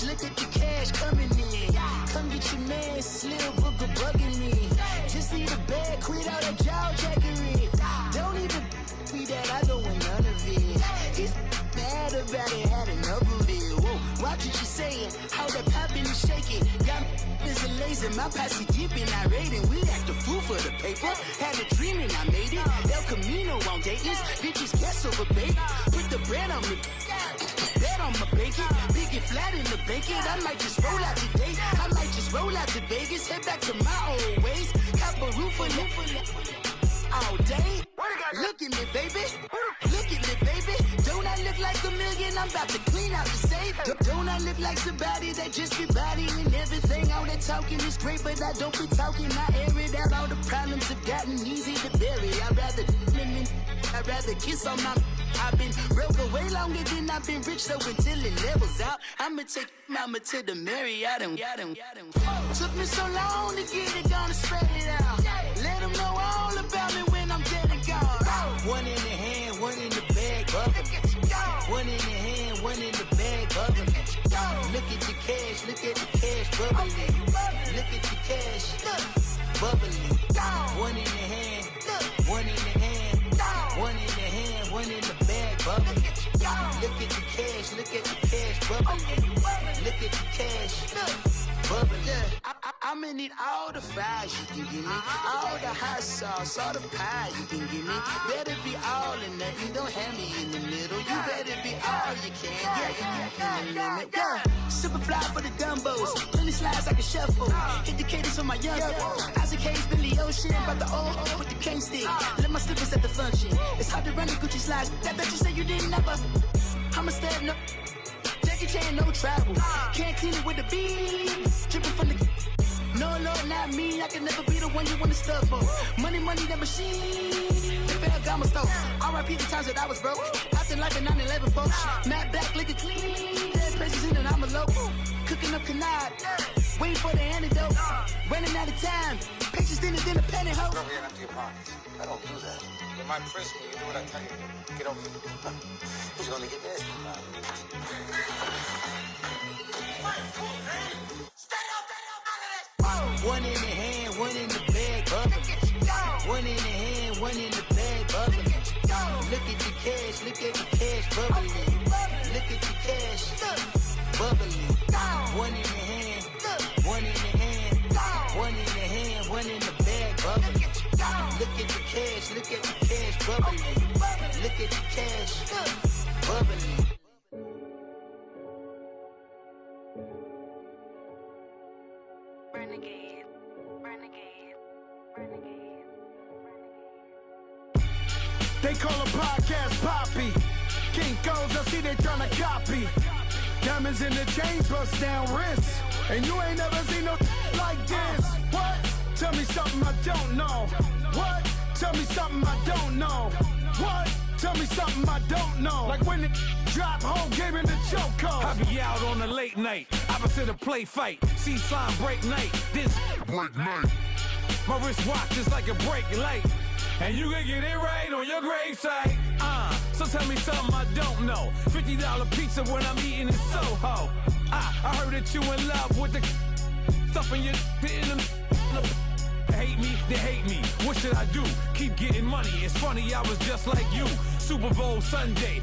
Look at the cash coming in. Come get your man, Slim Booker bugging me. Just need a bag, quit all that jaw jackery. Don't even be that, I don't want none of it. He's mad about it, had enough of it. Whoa, watch what you saying, how that poppin' and shaking. Got is a lazy, my posse deep and I raiding. We act a fool for the paper, had a dream and I made it. El Camino on Dayton's, bitches guess over baby. Put the bread on me, bet on my bacon. Big flat in the blanket. I might just roll out today. I might just roll out to Vegas, head back to my old ways. Cop a roof for all day. Look at me, baby. Look at me, baby. Don't I look like a million? I'm about to clean out the safe. Don't I look like somebody that just be bodying everything? All that talking is great, but I don't be talking. I air it out. All the problems have gotten easy to bury. I'd rather kiss on my. I've been broke way longer than I've been rich, so until it levels out, I'ma take mama to the Marriott and took me so long to get it, gonna spread it out. Let them know all about me when I'm dead and gone. One in the hand, one in the bag, bubbling. One in the hand, one in the bag, bubbling. Look at the cash, look at the cash, bubbling. Look at the cash, bubbling. One in the hand, one in the hand, one in the hand, one in the bag, bubbling. Look at the cash, look at the cash, bubbling. Look at the cash, bubbling. I'ma need all the fries you can give me, all the hot sauce, all the pie you can give me. Better be all or nothing, don't have me in the middle. You better be all you can, yeah. Super fly for the dumbos, plenty slides like a shuffle. Hit the cadence on my young Isaac Hayes, Billy Ocean, but the old with the cane stick. Let my slippers at the function. It's hard to run the Gucci slides. That bet you say you didn't never. I'ma step no. Jackie Chan, no travel. Can't clean it with the beat. Dripping from the. No, Lord, not me. I can never be the one you want to stuff for. Money, that machine. The bell got my stove. R.I.P. the times that I was broke. Acting like a 9/11 folks. Matte black, liquor clean. Dead places in and I'm a local. Cooking up canard. Waiting for the antidote. Running out of time. Patience thinner than a penny hoe. Over here after your party. I don't do that. In my prison, you do what I tell you. Get over here. Who's gonna get this? One in the hand, one in the bag, bubbling. One in the hand, one in the bag, bubbling. Look at the cash, look at the cash, bubbling. Look at the cash, bubbling. One in the hand, one in the hand, one in the hand, one in the bag, bubbling. Look at the cash, look at the cash, bubbling. Look at the cash, bubbling. They call a podcast Poppy. Kinkos, I see they tryna copy. Diamonds in the chains, bust down wrists. And you ain't never seen no like this. What? Tell me something I don't know. What? Tell me something I don't know. What? Tell me something I don't know. Like when it drop home, game in the chokehold. I be out on a late night, opposite a play fight. See sign break night, this break night. My wristwatch is like a break light. And you can get it right on your gravesite. So tell me something I don't know. $50 pizza when I'm eating in Soho. I heard that you in love with the stuff in your hitting them. They hate me. What should I do? Keep getting money. It's funny, I was just like you. Super Bowl Sunday.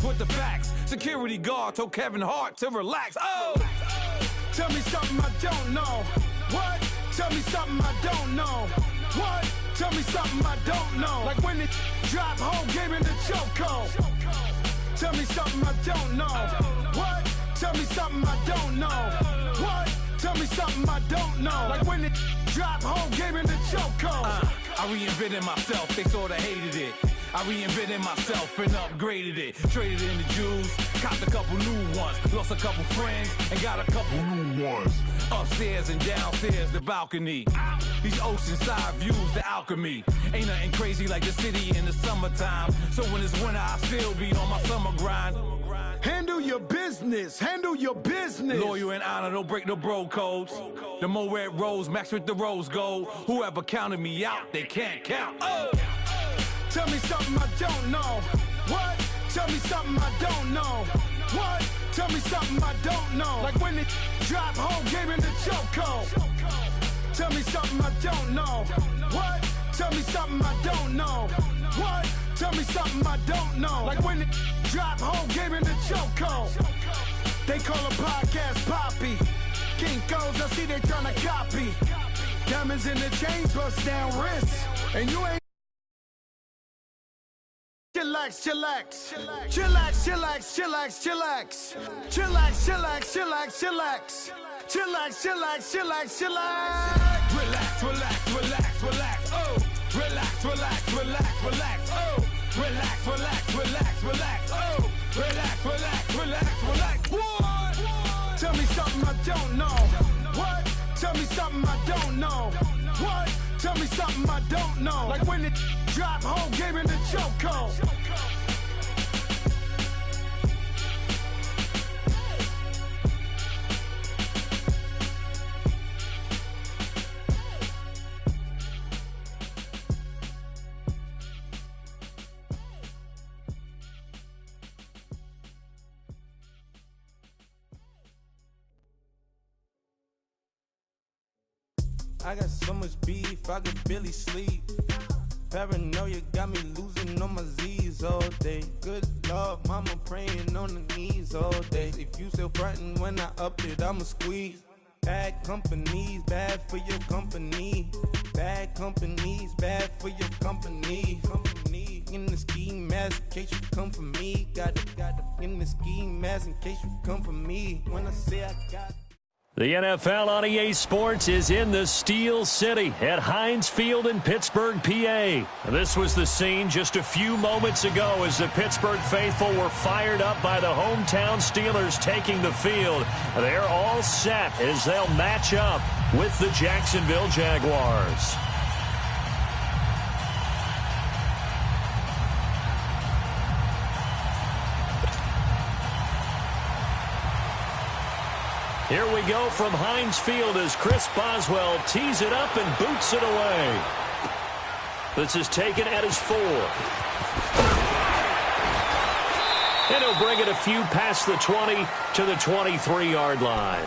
With the facts. Security guard told Kevin Hart to relax. Oh! Tell me something I don't know. What? Tell me something I don't know. What? Tell me something I don't know. Like when it drop home, game in the chokehold. Tell me something I don't know. What? Tell me something I don't know. What? Tell me something I don't know. Like when it drop home, game in the chokehold. I reinvented myself, they sorta hated it. I reinvented myself and upgraded it. Traded in the Jews, copped a couple new ones. Lost a couple friends and got a couple new ones. Upstairs and downstairs, the balcony. These oceanside views, the alchemy. Ain't nothing crazy like the city in the summertime. So when it's winter, I still be on my summer grind. Handle your business, handle your business. Loyal and honor, don't break the bro codes. The more red rose, match with the rose gold. Whoever counted me out, they can't count. Oh! Tell me something I don't know. What? Tell me something I don't know. What? Tell me something I don't know. Like when it drop home, game in the chokehold. Tell me something I don't know. What? Tell me something I don't know. What? Tell me something I don't know. Like when it drop home, game in the chokehold. They call a podcast Poppy. Kinkos, I see they tryna copy. Diamonds in the chains, bust down wrists. And you ain't like chillax, chillax. Chillax, chillax, chillax, chillax. Chillax, chillax, chillax, chillax. Chillax, chillax, chillax, chillax. Relax, relax, relax, relax. Oh, relax, relax, relax, relax. Oh, relax, relax, relax, relax. Oh, relax, relax, relax, relax. What? Tell me something I don't know. What? Tell me something I don't know. What? Tell me something I don't know. Like when it drop, whole game in the chokehold. I got so much beef, I could barely sleep. Paranoia got me losing on my Z's all day. Good Lord, mama praying on the knees all day. If you still frontin' when I up it, I'ma squeeze. Bad companies, bad for your company. Bad companies, bad for your company. Company in the ski mask in case you come for me. Got it in the ski mask in case you come for me. When I say I got. The NFL on EA Sports is in the Steel City at Heinz Field in Pittsburgh, PA. This was the scene just a few moments ago as the Pittsburgh faithful were fired up by the hometown Steelers taking the field. They're all set as they'll match up with the Jacksonville Jaguars. Here we go from Heinz Field as Chris Boswell tees it up and boots it away. This is taken at his 4. And he'll bring it a few past the 20 to the 23-yard line.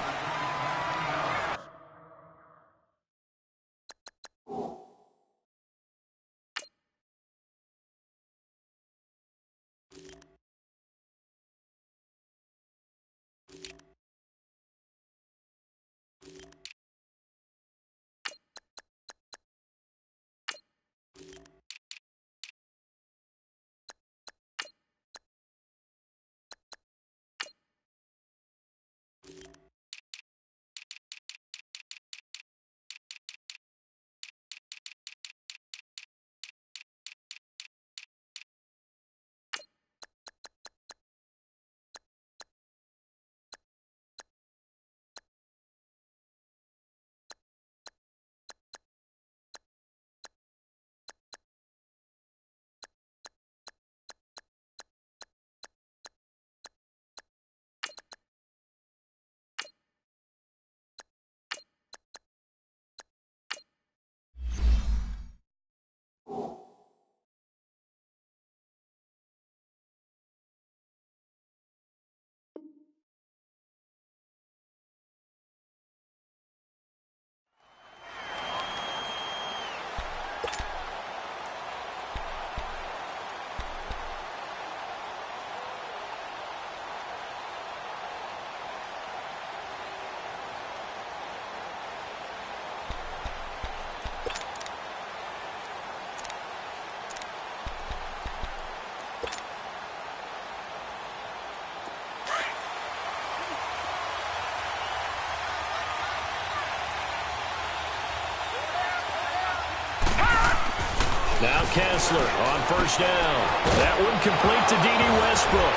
Now Kessler on first down. That one complete to D.D. Westbrook.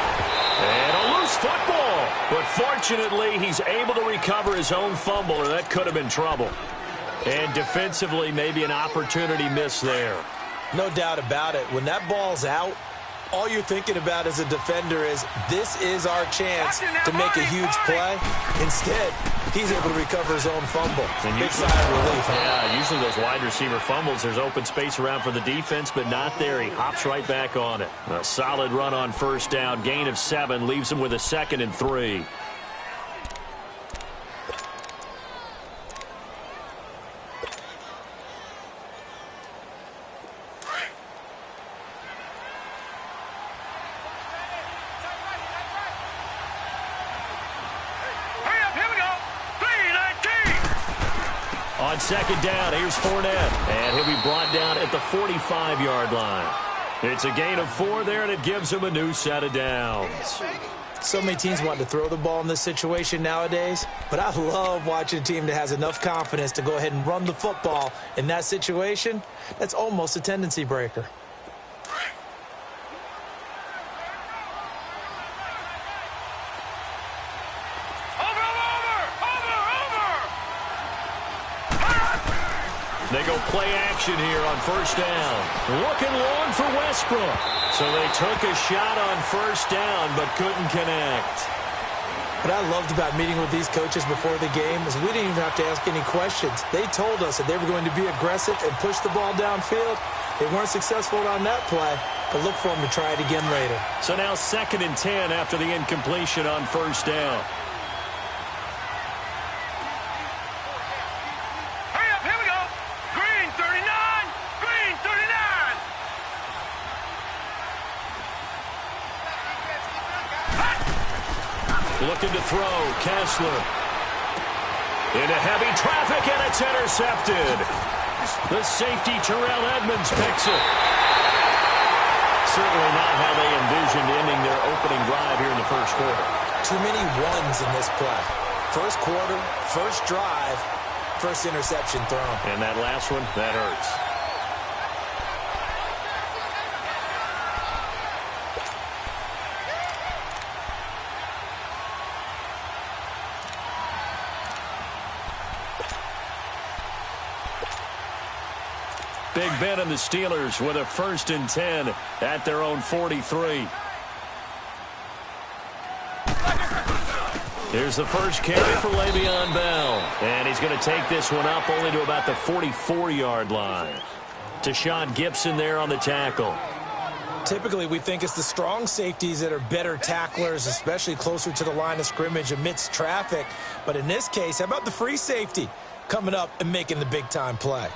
And a loose football. But fortunately, he's able to recover his own fumble, or that could have been trouble. And defensively, maybe an opportunity missed there. No doubt about it. When that ball's out, all you're thinking about as a defender is, this is our chance to make a huge play. Instead, he's able to recover his own fumble. And big sigh of relief. Yeah, usually those wide receiver fumbles, there's open space around for the defense, but not there. He hops right back on it. A solid run on first down. Gain of 7 leaves him with a 2nd and 3. On second down, here's Fournette. And he'll be brought down at the 45-yard line. It's a gain of 4 there, and it gives them a new set of downs. So many teams want to throw the ball in this situation nowadays, but I love watching a team that has enough confidence to go ahead and run the football in that situation. That's almost a tendency breaker. They go play action here on first down. Looking long for Westbrook. So they took a shot on first down but couldn't connect. What I loved about meeting with these coaches before the game is we didn't even have to ask any questions. They told us that they were going to be aggressive and push the ball downfield. They weren't successful on that play, but look for them to try it again later. So now 2nd and 10 after the incompletion on first down. Looking to throw, Kessler. Into heavy traffic, and it's intercepted. The safety, Terrell Edmonds, picks it. Certainly not how they envisioned ending their opening drive here in the first quarter. Too many ones in this play. First quarter, first drive, first interception thrown. And that last one, that hurts. Big Ben and the Steelers with a 1st and 10 at their own 43. Here's the first carry for Le'Veon Bell. And he's going to take this one up only to about the 44-yard line. Tashawn Gibson there on the tackle. Typically, we think it's the strong safeties that are better tacklers, especially closer to the line of scrimmage amidst traffic. But in this case, how about the free safety coming up and making the big-time play?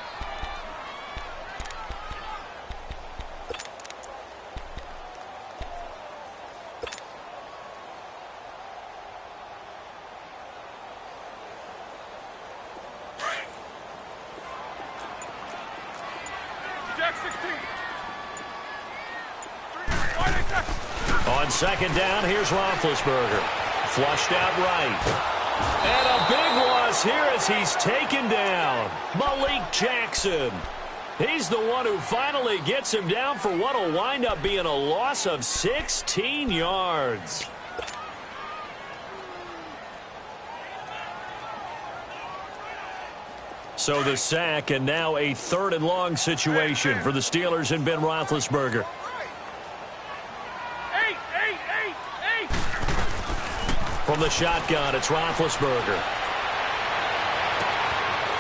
On 2nd down, here's Roethlisberger. Flushed out right. And a big loss here as he's taken down. Malik Jackson. He's the one who finally gets him down for what will wind up being a loss of 16 yards. So the sack, and now a 3rd and long situation for the Steelers and Ben Roethlisberger. From the shotgun, it's Roethlisberger.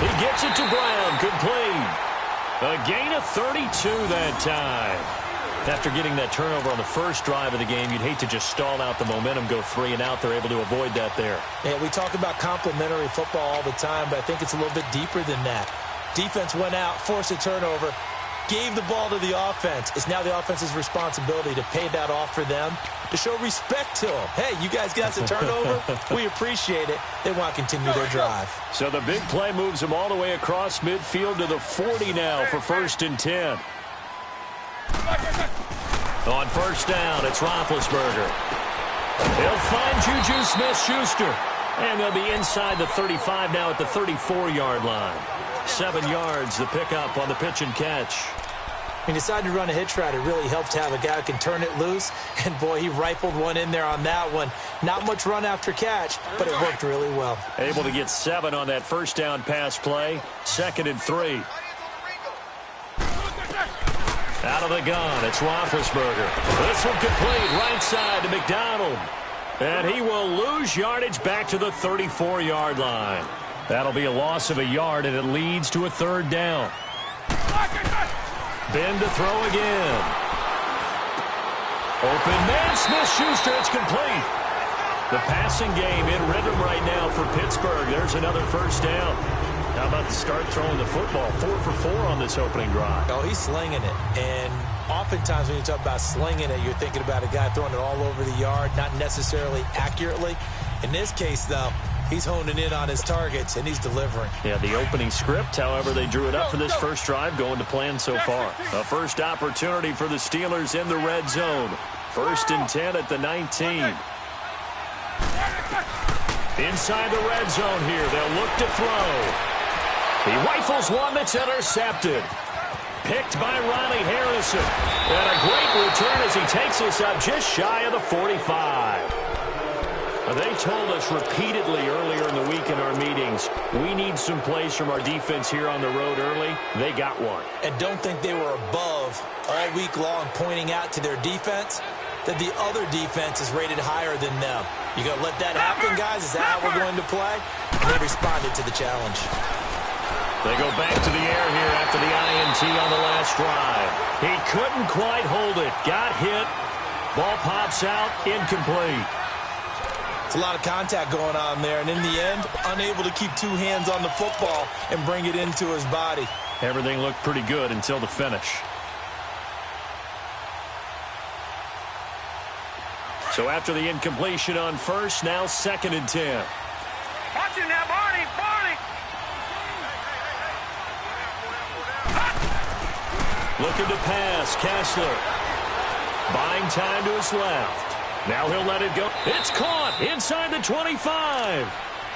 He gets it to Brown, complete. A gain of 32 that time. After getting that turnover on the first drive of the game, you'd hate to just stall out the momentum, go 3 and out. They're able to avoid that there. Yeah, we talk about complementary football all the time, but I think it's a little bit deeper than that. Defense went out, forced a turnover, gave the ball to the offense. It's now the offense's responsibility to pay that off for them, to show respect to them. Hey, you guys got the turnover. We appreciate it. They want to continue their drive. So the big play moves them all the way across midfield to the 40 now for 1st and 10. On first down, it's Roethlisberger. He'll find Juju Smith-Schuster. And they'll be inside the 35 now at the 34-yard line. 7 yards, the pickup on the pitch and catch. He decided to run a hitch route. It really helped to have a guy who can turn it loose. And, boy, he rifled one in there on that one. Not much run after catch, but it worked really well. Able to get 7 on that first down pass play. 2nd and 3. Out of the gun, it's Roethlisberger. This one complete, right side to McDonald. And he will lose yardage back to the 34-yard line. That'll be a loss of a yard, and it leads to a 3rd down. Ben to throw again. Open man, Smith-Schuster, it's complete. The passing game in rhythm right now for Pittsburgh. There's another first down. How about to start throwing the football? 4 for 4 on this opening drive. Oh, he's slinging it. And oftentimes when you talk about slinging it, you're thinking about a guy throwing it all over the yard, not necessarily accurately. In this case, though, He's honing in on his targets, and he's delivering. Yeah, the opening script, however, they drew it up for this first drive, going to plan so far. A first opportunity for the Steelers in the red zone. 1st and 10 at the 19. Inside the red zone here, they'll look to throw. He rifles one that's intercepted. Picked by Ronnie Harrison. And a great return as he takes us up just shy of the 45. They told us repeatedly earlier in the week in our meetings, we need some plays from our defense here on the road early. They got one. And don't think they were above all week long pointing out to their defense that the other defense is rated higher than them. You going to let that happen, guys? Is that how we're going to play? And they responded to the challenge. They go back to the air here after the INT on the last drive. He couldn't quite hold it. Got hit. Ball pops out. Incomplete. It's a lot of contact going on there, and in the end, unable to keep two hands on the football and bring it into his body. Everything looked pretty good until the finish. So after the incompletion on first, now 2nd and 10. Watch it now, Barney! Barney! Looking to pass, Kessler. Buying time to his left. Now he'll let it go. It's caught inside the 25.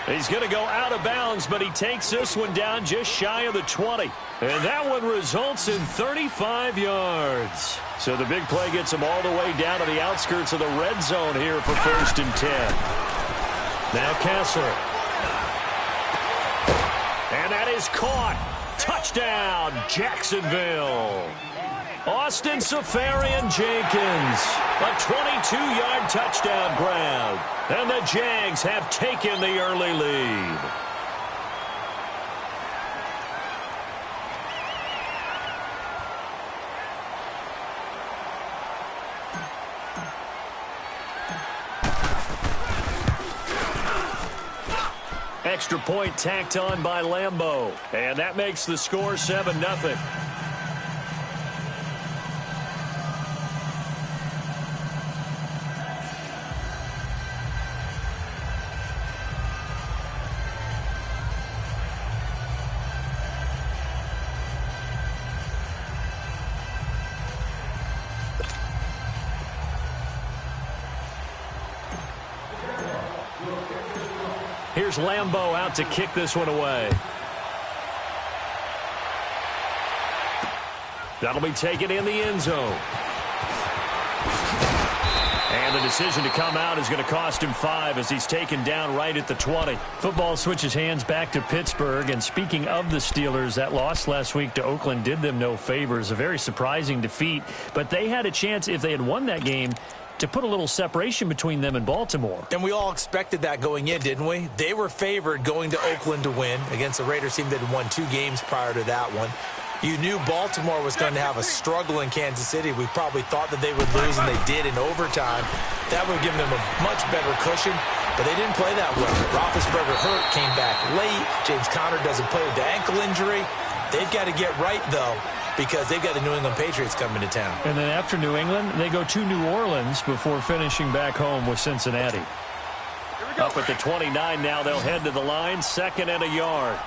He's going to go out of bounds, but he takes this one down just shy of the 20. And that one results in 35 yards. So the big play gets him all the way down to the outskirts of the red zone here for 1st and 10. Now Kessler. And that is caught. Touchdown, Jacksonville. Austin Safarian-Jenkins, a 22-yard touchdown grab. And the Jags have taken the early lead. Extra point tacked on by Lambeau. And that makes the score 7-0. Here's Lambeau out to kick this one away. That'll be taken in the end zone. And the decision to come out is going to cost him 5 as he's taken down right at the 20. Football switches hands back to Pittsburgh. And speaking of the Steelers, that loss last week to Oakland did them no favors. A very surprising defeat. But they had a chance, if they had won that game, to put a little separation between them and Baltimore. And we all expected that going in, didn't we? They were favored going to Oakland to win against a Raiders team that had won 2 games prior to that one. You knew Baltimore was going to have a struggle in Kansas City. We probably thought that they would lose, and they did in overtime. That would have given them a much better cushion, but they didn't play that well. Roethlisberger hurt, came back late. James Conner doesn't play with the ankle injury. They've got to get right, though, because they've got the New England Patriots coming to town. And then after New England, they go to New Orleans before finishing back home with Cincinnati. Up at the 29 now, they'll head to the line, 2nd and a yard.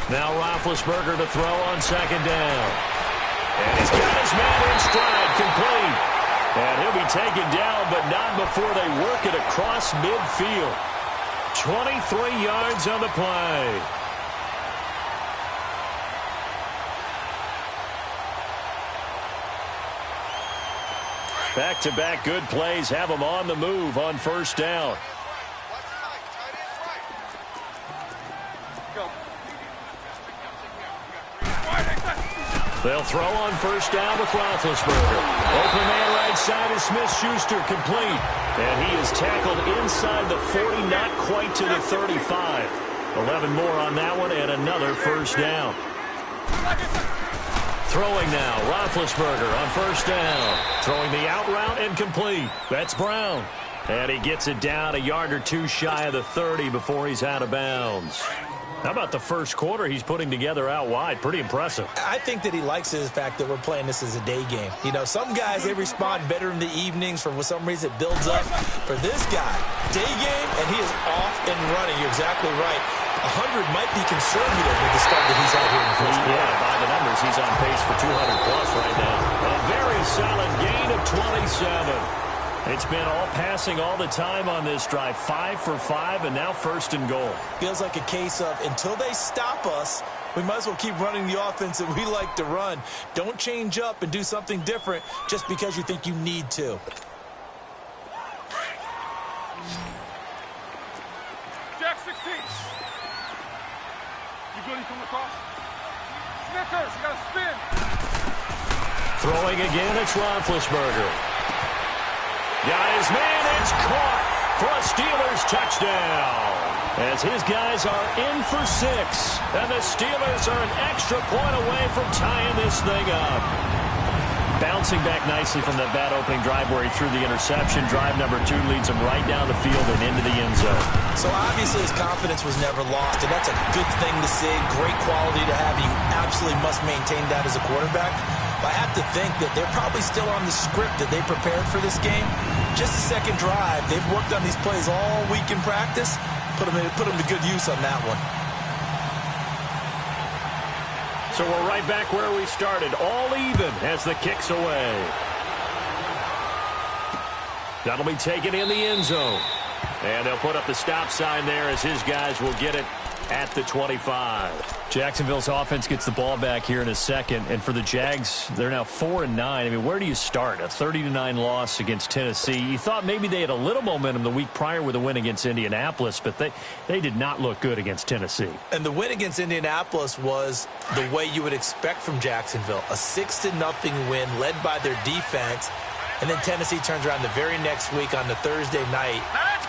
Now Roethlisberger to throw on 2nd down. And he's got his man in stride, complete. And he'll be taken down, but not before they work it across midfield. 23 yards on the play. Back-to-back good plays have them on the move on 1st down. They'll throw on 1st down with Roethlisberger. Open man right side is Smith-Schuster, complete. And he is tackled inside the 40, not quite to the 35. 11 more on that one, and another 1st down. Throwing now, Roethlisberger on 1st down. Throwing the out route and complete. That's Brown. And he gets it down a yard or 2 shy of the 30 before he's out of bounds. How about the first quarter he's putting together out wide? Pretty impressive. I think that he likes the fact that we're playing this as a day game. You know, some guys, they respond better in the evenings. For some reason, it builds up. For this guy, day game, and he is off and running. You're exactly right. 100 might be conservative with the start that he's had here in the first quarter. Yeah, by the numbers, he's on pace for 200-plus right now. A very solid gain of 27. It's been all passing all the time on this drive. 5 for 5, and now first and goal. Feels like a case of until they stop us, we might as well keep running the offense that we like to run. Don't change up and do something different just because you think you need to. Jack 16. You good? You coming across? Snickers, you got to spin. Throwing again, it's Roethlisberger. Got his man, it's caught for a Steelers touchdown. As his guys are in for 6, and the Steelers are an extra point away from tying this thing up. Bouncing back nicely from that bad opening drive where he threw the interception. Drive number 2 leads him right down the field and into the end zone. So obviously his confidence was never lost, and that's a good thing to see. Great quality to have. You absolutely must maintain that as a quarterback. But I have to think that they're probably still on the script that they prepared for this game. Just the second drive. They've worked on these plays all week in practice. Put them to good use on that one. So we're right back where we started, all even as the kick's away. That'll be taken in the end zone. And they'll put up the stop sign there as his guys will get it at the 25. Jacksonville's offense gets the ball back here in a second, and for the Jags, they're now 4-9. I mean, where do you start? A 30-9 loss against Tennessee. You thought maybe they had a little momentum the week prior with a win against Indianapolis, but they did not look good against Tennessee. And the win against Indianapolis was the way you would expect from Jacksonville. A 6-0 win led by their defense. And then Tennessee turns around the very next week on the Thursday night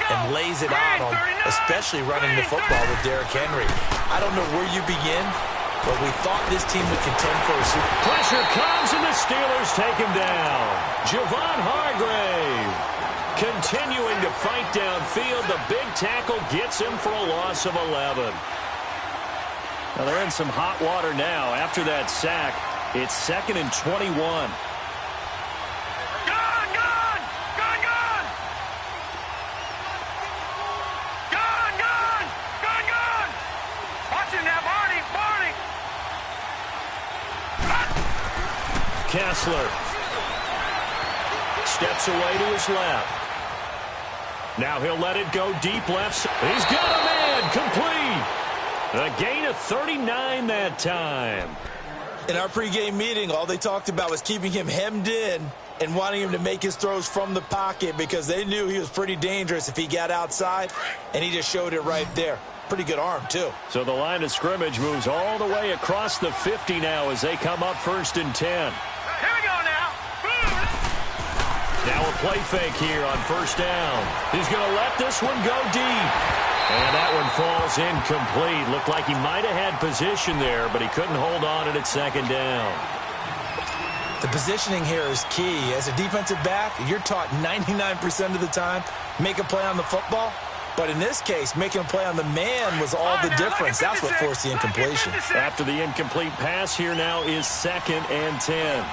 and lays it on them, especially running the football with Derrick Henry. I don't know where you begin, but we thought this team would contend for a Super Bowl. Pressure comes, and the Steelers take him down. Javon Hargrave continuing to fight downfield. The big tackle gets him for a loss of 11. Now they're in some hot water now. After that sack, it's 2nd and 21. Kessler steps away to his left. Now he'll let it go deep left. He's got a man complete. A gain of 39 that time. In our pregame meeting, all they talked about was keeping him hemmed in and wanting him to make his throws from the pocket because they knew he was pretty dangerous if he got outside, and he just showed it right there. Pretty good arm, too. So the line of scrimmage moves all the way across the 50 now as they come up 1st and 10. Here we go now. Now a play fake here on 1st down. He's going to let this one go deep. And that one falls incomplete. Looked like he might have had position there, but he couldn't hold on at 2nd down. The positioning here is key. As a defensive back, you're taught 99% of the time, make a play on the football. But in this case, making a play on the man was all the difference. That's what forced the incompletion. After the incomplete pass, here now is 2nd and 10.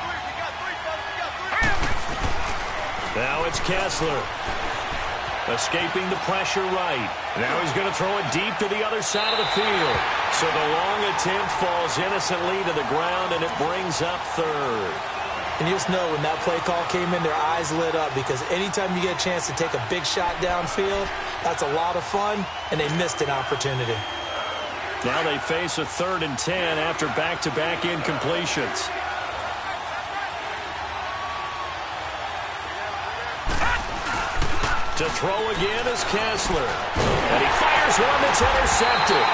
Now it's Kessler. Escaping the pressure right. Now he's going to throw it deep to the other side of the field. So the long attempt falls innocently to the ground, and it brings up 3rd. And you just know when that play call came in, their eyes lit up because anytime you get a chance to take a big shot downfield, that's a lot of fun, and they missed an opportunity. Now they face a 3rd and 10 after back-to-back incompletions. To throw again is Kessler. And he fires one that's intercepted.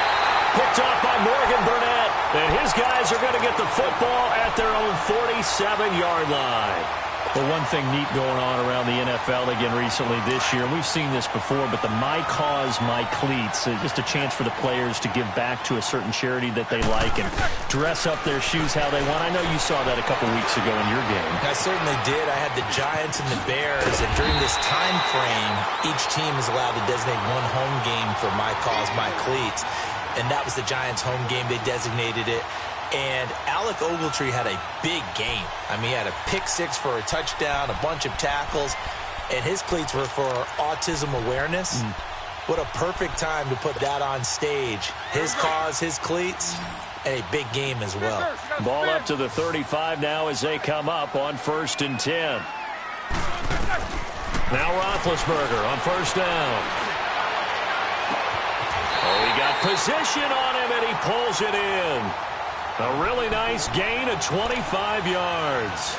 Picked off by Morgan Burnett. And his guys are going to get the football at their own 47-yard line. Well, one thing neat going on around the NFL again recently this year, and we've seen this before, but the My Cause, My Cleats, just a chance for the players to give back to a certain charity that they like and dress up their shoes how they want. I know you saw that a couple weeks ago in your game. I certainly did. I had the Giants and the Bears, and during this time frame, each team is allowed to designate one home game for My Cause, My Cleats. and that was the Giants' home game. They designated it. And Alec Ogletree had a big game. I mean, he had a pick six for a touchdown, a bunch of tackles, and his cleats were for autism awareness. What a perfect time to put that on stage. His cause, his cleats, and a big game as well. Ball up to the 35 now as they come up on 1st and 10. Now Roethlisberger on 1st down. Oh, he got position on him, and he pulls it in. A really nice gain of 25 yards.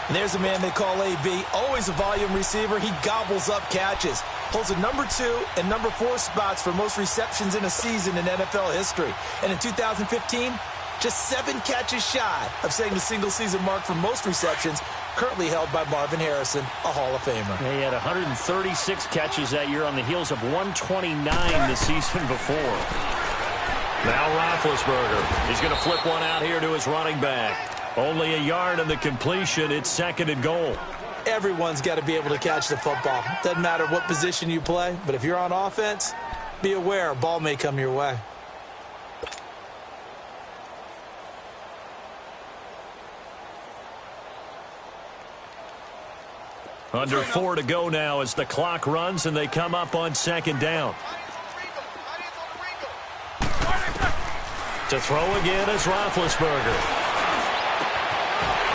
And there's a man they call AB, always a volume receiver. He gobbles up catches. Holds the number 2 and number 4 spots for most receptions in a season in NFL history. And in 2015, just 7 catches shy of setting the single-season mark for most receptions, currently held by Marvin Harrison, a Hall of Famer. He had 136 catches that year on the heels of 129 the season before. Now Roethlisberger. He's going to flip one out here to his running back. Only a yard in the completion. It's 2nd and goal. Everyone's got to be able to catch the football. Doesn't matter what position you play, but if you're on offense, be aware a ball may come your way. Under 4 to go now as the clock runs and they come up on 2nd down. To throw again is Roethlisberger.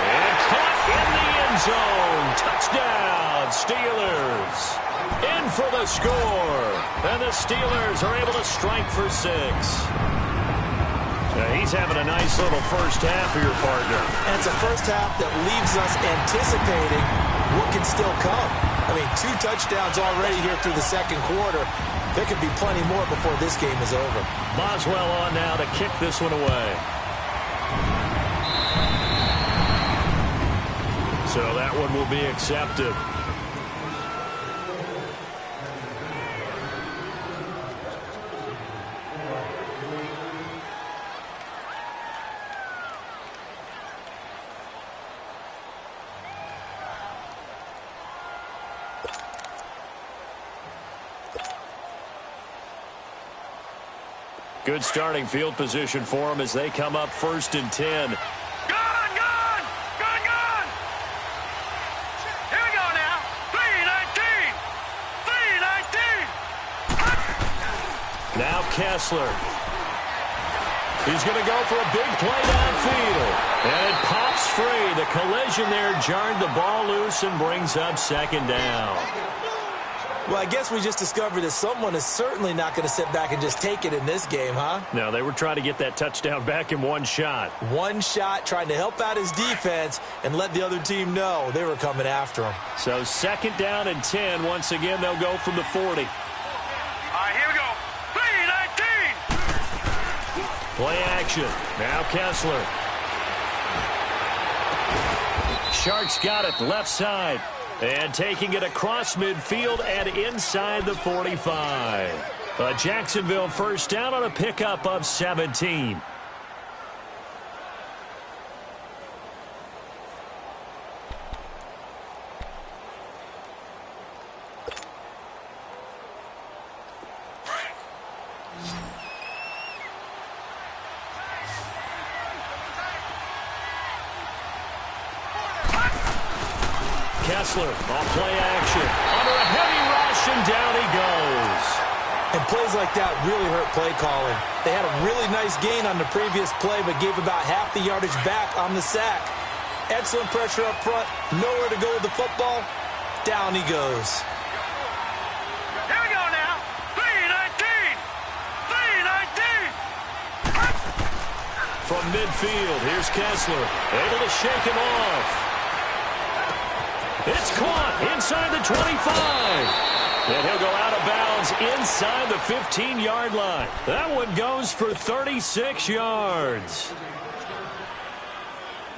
And caught in the end zone. Touchdown, Steelers. In for the score. And the Steelers are able to strike for 6. Now he's having a nice little first half for your partner. And it's a first half that leaves us anticipating what can still come. I mean, 2 touchdowns already here through the 2nd quarter. There could be plenty more before this game is over. Boswell on now to kick this one away. So that one will be accepted. Good starting field position for them as they come up 1st and 10. Now Kessler. He's going to go for a big play downfield. And it pops free. The collision there jarred the ball loose and brings up 2nd down. Well, I guess we just discovered that someone is certainly not going to sit back and just take it in this game, huh? No, they were trying to get that touchdown back in one shot. One shot, trying to help out his defense and let the other team know they were coming after him. So 2nd down and 10. Once again, they'll go from the 40. All right, here we go. 3-19. Play action. Now Kessler. Sharks got it left side. And taking it across midfield and inside the 45. A Jacksonville first down on a pickup of 17. Kessler off play action. Under a heavy rush, and down he goes. And plays like that really hurt play calling. They had a really nice gain on the previous play, but gave about half the yardage back on the sack. Excellent pressure up front. Nowhere to go with the football. Down he goes. Here we go now. 3-19. 3-19. From midfield, here's Kessler. Able to shake him off. It's caught inside the 25. And he'll go out of bounds inside the 15-yard line. That one goes for 36 yards.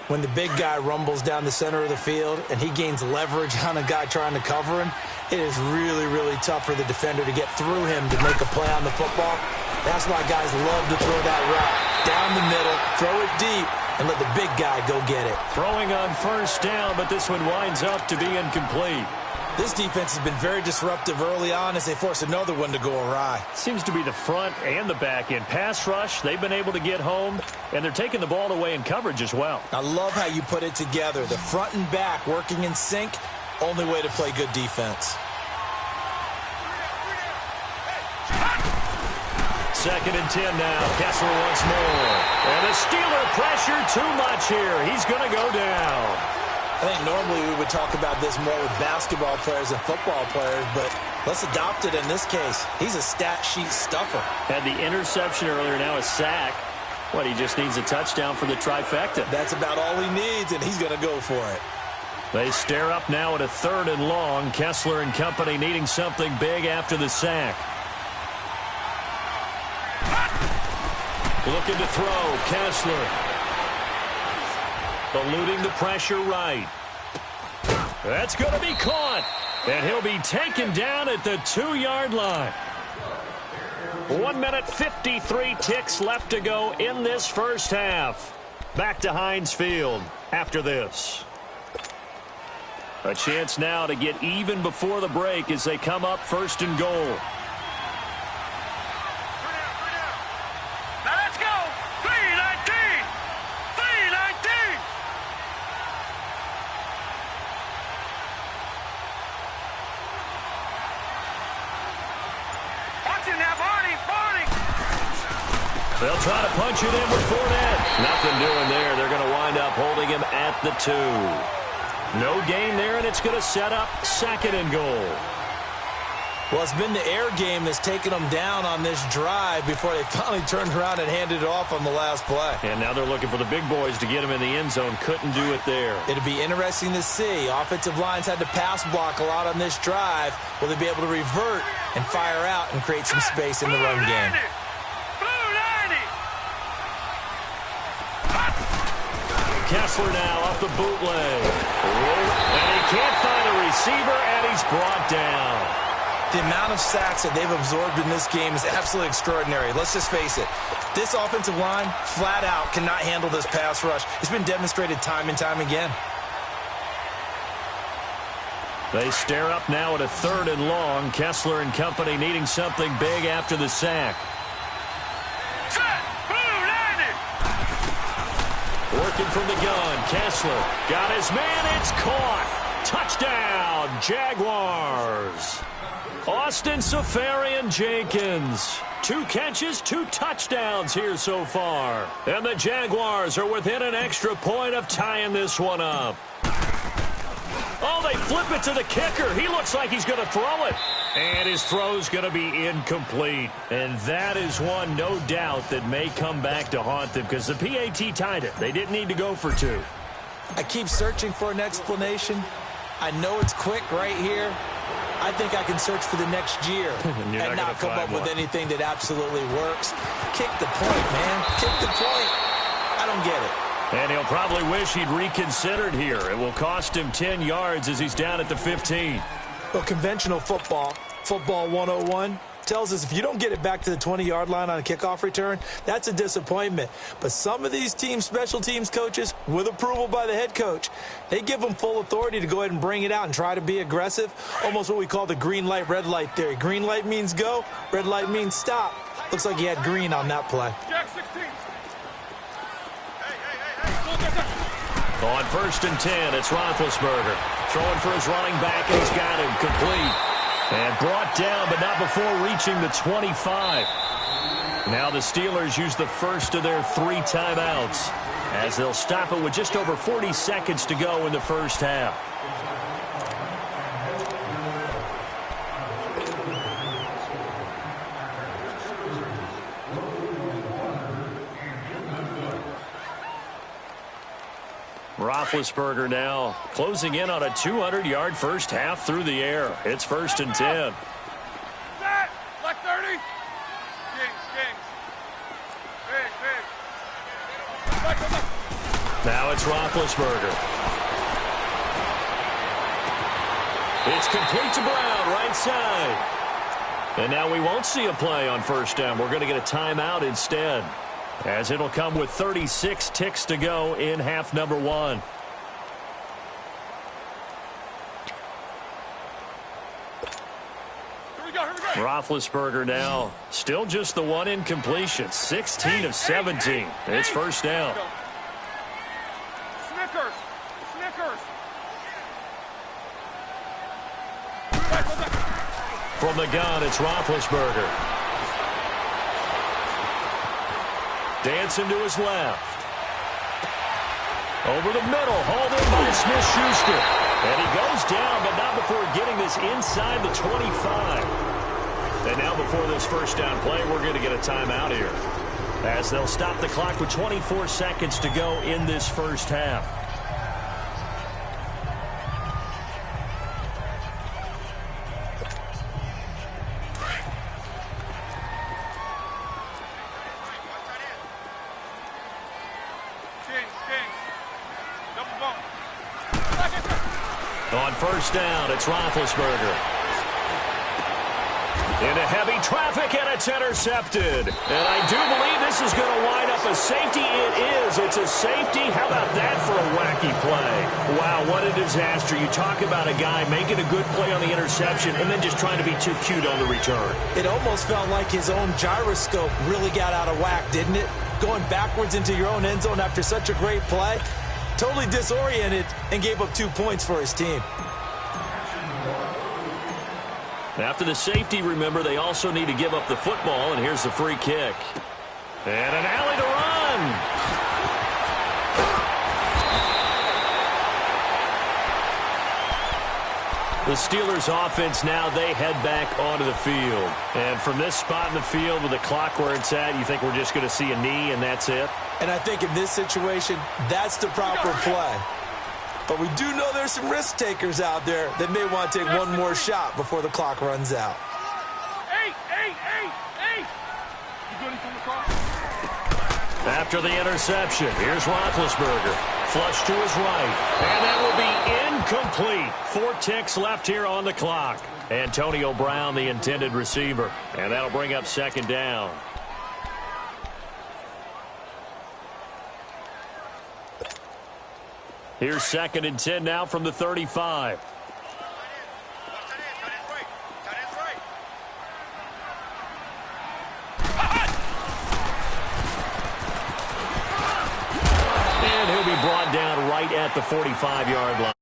When the big guy rumbles down the center of the field and he gains leverage on a guy trying to cover him, it is really, really tough for the defender to get through him to make a play on the football. That's why guys love to throw that route. Down the middle, throw it deep, and let the big guy go get it. Throwing on first down, but this one winds up to be incomplete. This defense has been very disruptive early on as they force another one to go awry. Seems to be the front and the back end. Pass rush, they've been able to get home, and they're taking the ball away in coverage as well. I love how you put it together. The front and back working in sync, only way to play good defense. Second and 10 now. Kessler once more. And the Steeler pressure too much here. He's going to go down. I think normally we would talk about this more with basketball players and football players, but let's adopt it in this case. He's a stat sheet stuffer. Had the interception earlier, now a sack. What, he just needs a touchdown for the trifecta. That's about all he needs, and he's going to go for it. They stare up now at a 3rd and long. Kessler and company needing something big after the sack. Looking to throw, Kessler. Eluding the pressure right. That's going to be caught. And he'll be taken down at the 2-yard line. 1 minute, 53 ticks left to go in this first half. Back to Heinz Field after this. A chance now to get even before the break as they come up 1st and goal. They'll try to punch it in with Fournette. Nothing doing there. They're going to wind up holding him at the 2. No gain there, and it's going to set up 2nd and goal. Well, it's been the air game that's taken them down on this drive before they finally turned around and handed it off on the last play. And now they're looking for the big boys to get him in the end zone. Couldn't do it there. It'll be interesting to see. Offensive lines had to pass block a lot on this drive. Will they be able to revert and fire out and create some space in the run game? Kessler now off the bootleg. And he can't find a receiver, and he's brought down. The amount of sacks that they've absorbed in this game is absolutely extraordinary. Let's just face it. This offensive line, flat out, cannot handle this pass rush. It's been demonstrated time and time again. They stare up now at a 3rd and long. Kessler and company needing something big after the sack. Working from the gun, Kessler got his man, it's caught. Touchdown, Jaguars. Austin Safarian-Jenkins. 2 catches, 2 touchdowns here so far. And the Jaguars are within an extra point of tying this one up. Oh, they flip it to the kicker. He looks like he's going to throw it. And his throw's going to be incomplete. And that is one, no doubt, that may come back to haunt them because the PAT tied it. They didn't need to go for 2. I keep searching for an explanation. I know it's quick right here. I think I can search for the next year and not come up with anything that absolutely works. Kick the point, man. Kick the point. I don't get it. And he'll probably wish he'd reconsidered here. It will cost him 10 yards as he's down at the 15. Well, conventional football 101, tells us if you don't get it back to the 20-yard line on a kickoff return, that's a disappointment. But some of these teams, special teams coaches, with approval by the head coach, they give them full authority to go ahead and bring it out and try to be aggressive, almost what we call the green light, red light theory. Green light means go, red light means stop. Looks like he had green on that play. Jack 16. On 1st and 10, it's Roethlisberger. Throwing for his running back, and he's got him complete. And brought down, but not before reaching the 25. Now the Steelers use the first of their 3 timeouts as they'll stop it with just over 40 seconds to go in the first half. Roethlisberger now closing in on a 200-yard first half through the air. It's 1st and 10. Like 30. Now it's Roethlisberger. It's complete to Brown, right side. And now we won't see a play on 1st down. We're going to get a timeout instead, as it'll come with 36 ticks to go in half number 1. Roethlisberger now still just the one incompletion. 16 of 17. It's first down. Snickers. From the gun, it's Roethlisberger. Dancing to his left. Over the middle, hauled in by Smith-Schuster. And he goes down, but not before getting this inside the 25. And now before this first down play, we're going to get a timeout here, as they'll stop the clock with 24 seconds to go in this first half. On first down, it's Roethlisberger. Into heavy traffic, and it's intercepted. And I do believe this is going to wind up a safety. It is. It's a safety. How about that for a wacky play? Wow, what a disaster. You talk about a guy making a good play on the interception and then just trying to be too cute on the return. It almost felt like his own gyroscope really got out of whack, didn't it? Going backwards into your own end zone after such a great play. Totally disoriented and gave up 2 points for his team. After the safety, remember, they also need to give up the football, and here's the free kick. And an alley to run. The Steelers offense now, they head back onto the field. And from this spot in the field with the clock where it's at, you think we're just going to see a knee and that's it? And I think in this situation, that's the proper play. But we do know there's some risk takers out there that may want to take one more shot before the clock runs out. Hey! You good from the car? After the interception, here's Roethlisberger. Flush to his right. And that will be incomplete. 4 ticks left here on the clock. Antonio Brown, the intended receiver. And that'll bring up second down. Here's 2nd and 10 now from the 35. And he'll be brought down right at the 45-yard line.